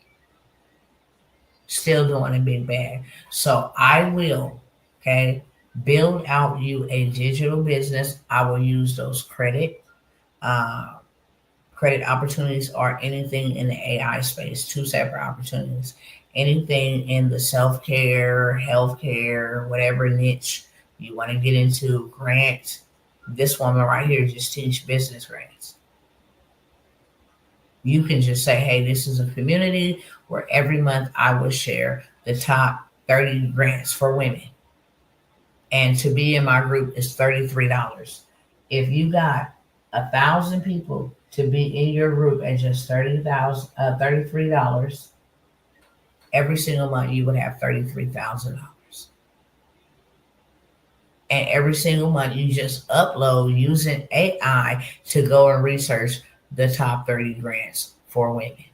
Still doing a big bag. So I will, okay, build out you a digital business. I will use those credit opportunities or anything in the AI space, two separate opportunities. Anything in the self-care, healthcare, whatever niche you want to get into, grant. This woman right here just teach business grants. You can just say, hey, this is a community where every month I will share the top 30 grants for women. And to be in my group is $33. If you got 1,000 people to be in your group at just $33, every single month you would have $33,000. And every single month, you just upload using AI to go and research the top 30 grants for women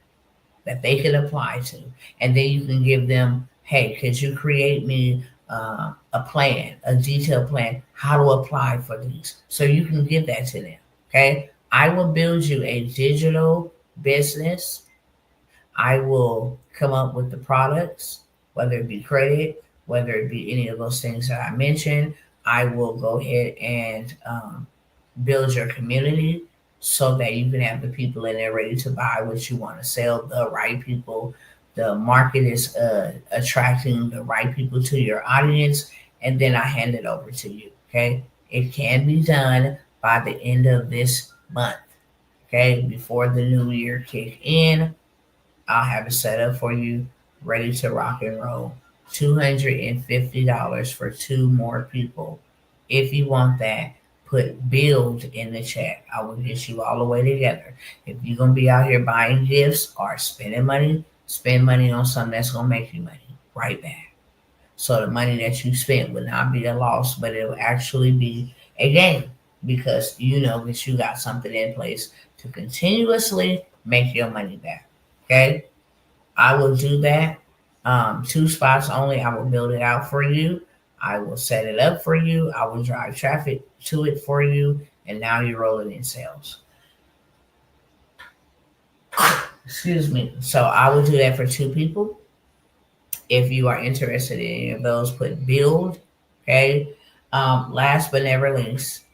that they can apply to. And then you can give them, hey, could you create me a plan, a detailed plan, how to apply for these? So you can give that to them. Okay. I will build you a digital business. I will come up with the products, whether it be credit, whether it be any of those things that I mentioned. I will go ahead and build your community so that you can have the people in there ready to buy what you want to sell, the right people. The market is attracting the right people to your audience, and then I hand it over to you. Okay, it can be done by the end of this month. Okay, before the new year kick in, I'll have it set up for you, ready to rock and roll. $250 for two more people. If you want that, put build in the chat. I will get you all the way together. If you're gonna be out here buying gifts or spending money, spend money on something that's gonna make you money right back. So the money that you spent will not be a loss, but it will actually be a gain because you know that you got something in place to continuously make your money back. Okay? I will do that. Two spots only. I will build it out for you. I will set it up for you. I will drive traffic to it for you. And now you're rolling in sales. Excuse me. So I will do that for two people. If you are interested in any of those, put build. Okay. Last but never least,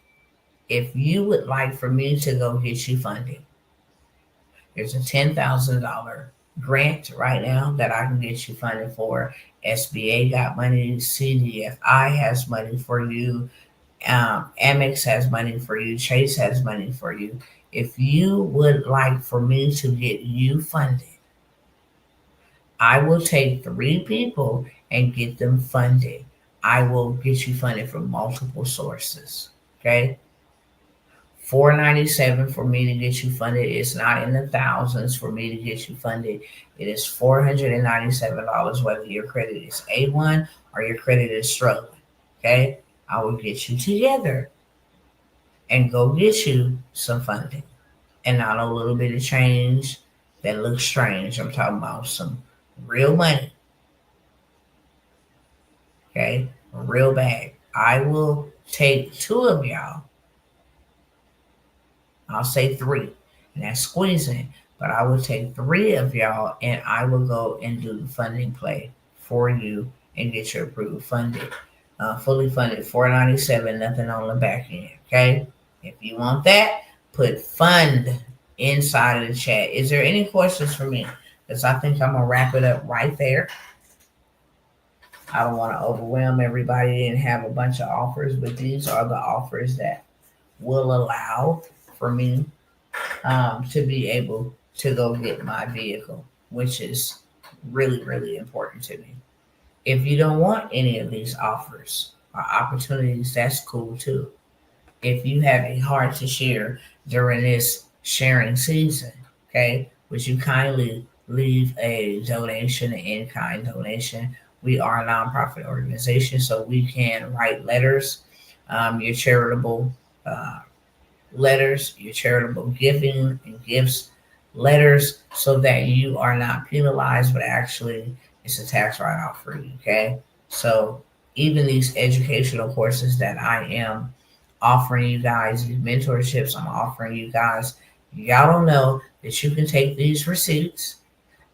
if you would like for me to go get you funding, there's a $10,000 grant right now that I can get you funded for. SBA got money. CDFI has money for you. Amex has money for you. Chase has money for you. If you would like for me to get you funded, I will take three people and get them funded. I will get you funded from multiple sources. Okay. 497 for me to get you funded. It's not in the thousands for me to get you funded. It is $497, whether your credit is A1 or your credit is struggling. Okay, I will get you together and go get you some funding, and not a little bit of change that looks strange. I'm talking about some real money. Okay, a real bag. I will take two of y'all. I'll say three, and that's squeezing. But I will take three of y'all, and I will go and do the funding play for you and get your approved funded, fully funded, 497, nothing on the back end. Okay, if you want that, put fund inside of the chat. Is there any questions for me? Because I think I'm gonna wrap it up right there. I don't want to overwhelm everybody and have a bunch of offers, but these are the offers that will allow for me to be able to go get my vehicle, which is really, really important to me. If you don't want any of these offers or opportunities, that's cool too. If you have a heart to share during this sharing season, okay, would you kindly leave a donation, an in-kind donation? We are a nonprofit organization, so we can write letters, your charitable uh, letters, your charitable giving and gifts letters, so that you are not penalized, but actually it's a tax write-off for you. Okay, so even these educational courses that I am offering you guys, these mentorships I'm offering you guys, y'all don't know that you can take these receipts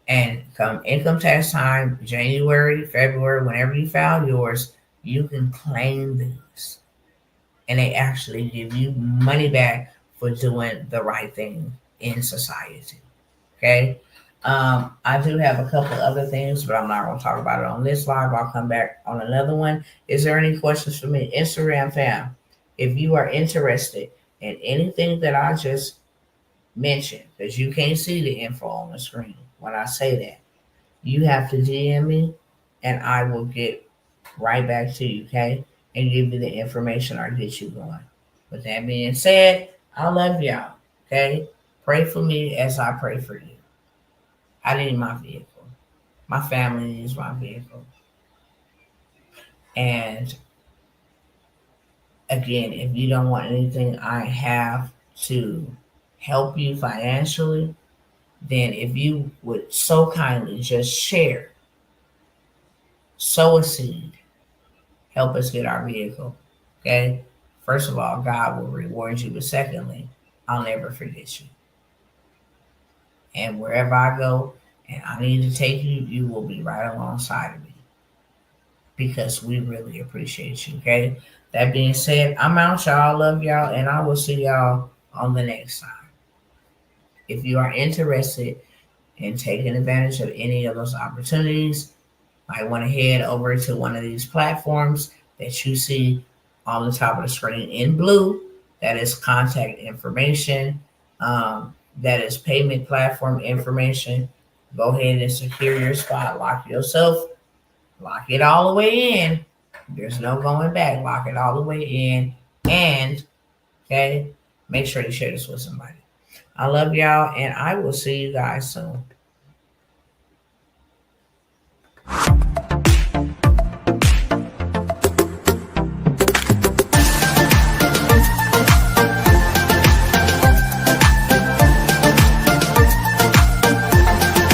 and come income tax time, January, February, whenever you file yours, you can claim these, and they actually give you money back for doing the right thing in society. Okay. I do have a couple other things, but I'm not going to talk about it on this live. I'll come back on another one. Is there any questions for me? Instagram fam, if you are interested in anything that I just mentioned, because you can't see the info on the screen when I say that, you have to DM me and I will get right back to you, okay? And give you the information or get you going. With that being said, I love y'all, okay? Pray for me as I pray for you. I need my vehicle. My family needs my vehicle. And Again, if you don't want anything I have to help you financially, then if you would so kindly just share, sow a seed, help us get our vehicle. Okay? First of all, God will reward you, but secondly, I'll never forget you. And wherever I go and I need to take you, you will be right alongside of me because we really appreciate you. Okay? That being said, I'm out, y'all. Love y'all, and I will see y'all on the next time. If you are interested in taking advantage of any of those opportunities, I want to head over to one of these platforms that you see on the top of the screen in blue. That is contact information. That is payment platform information. Go ahead and secure your spot. Lock yourself. Lock it all the way in. There's no going back. Lock it all the way in. And, okay, make sure you share this with somebody. I love y'all, and I will see you guys soon.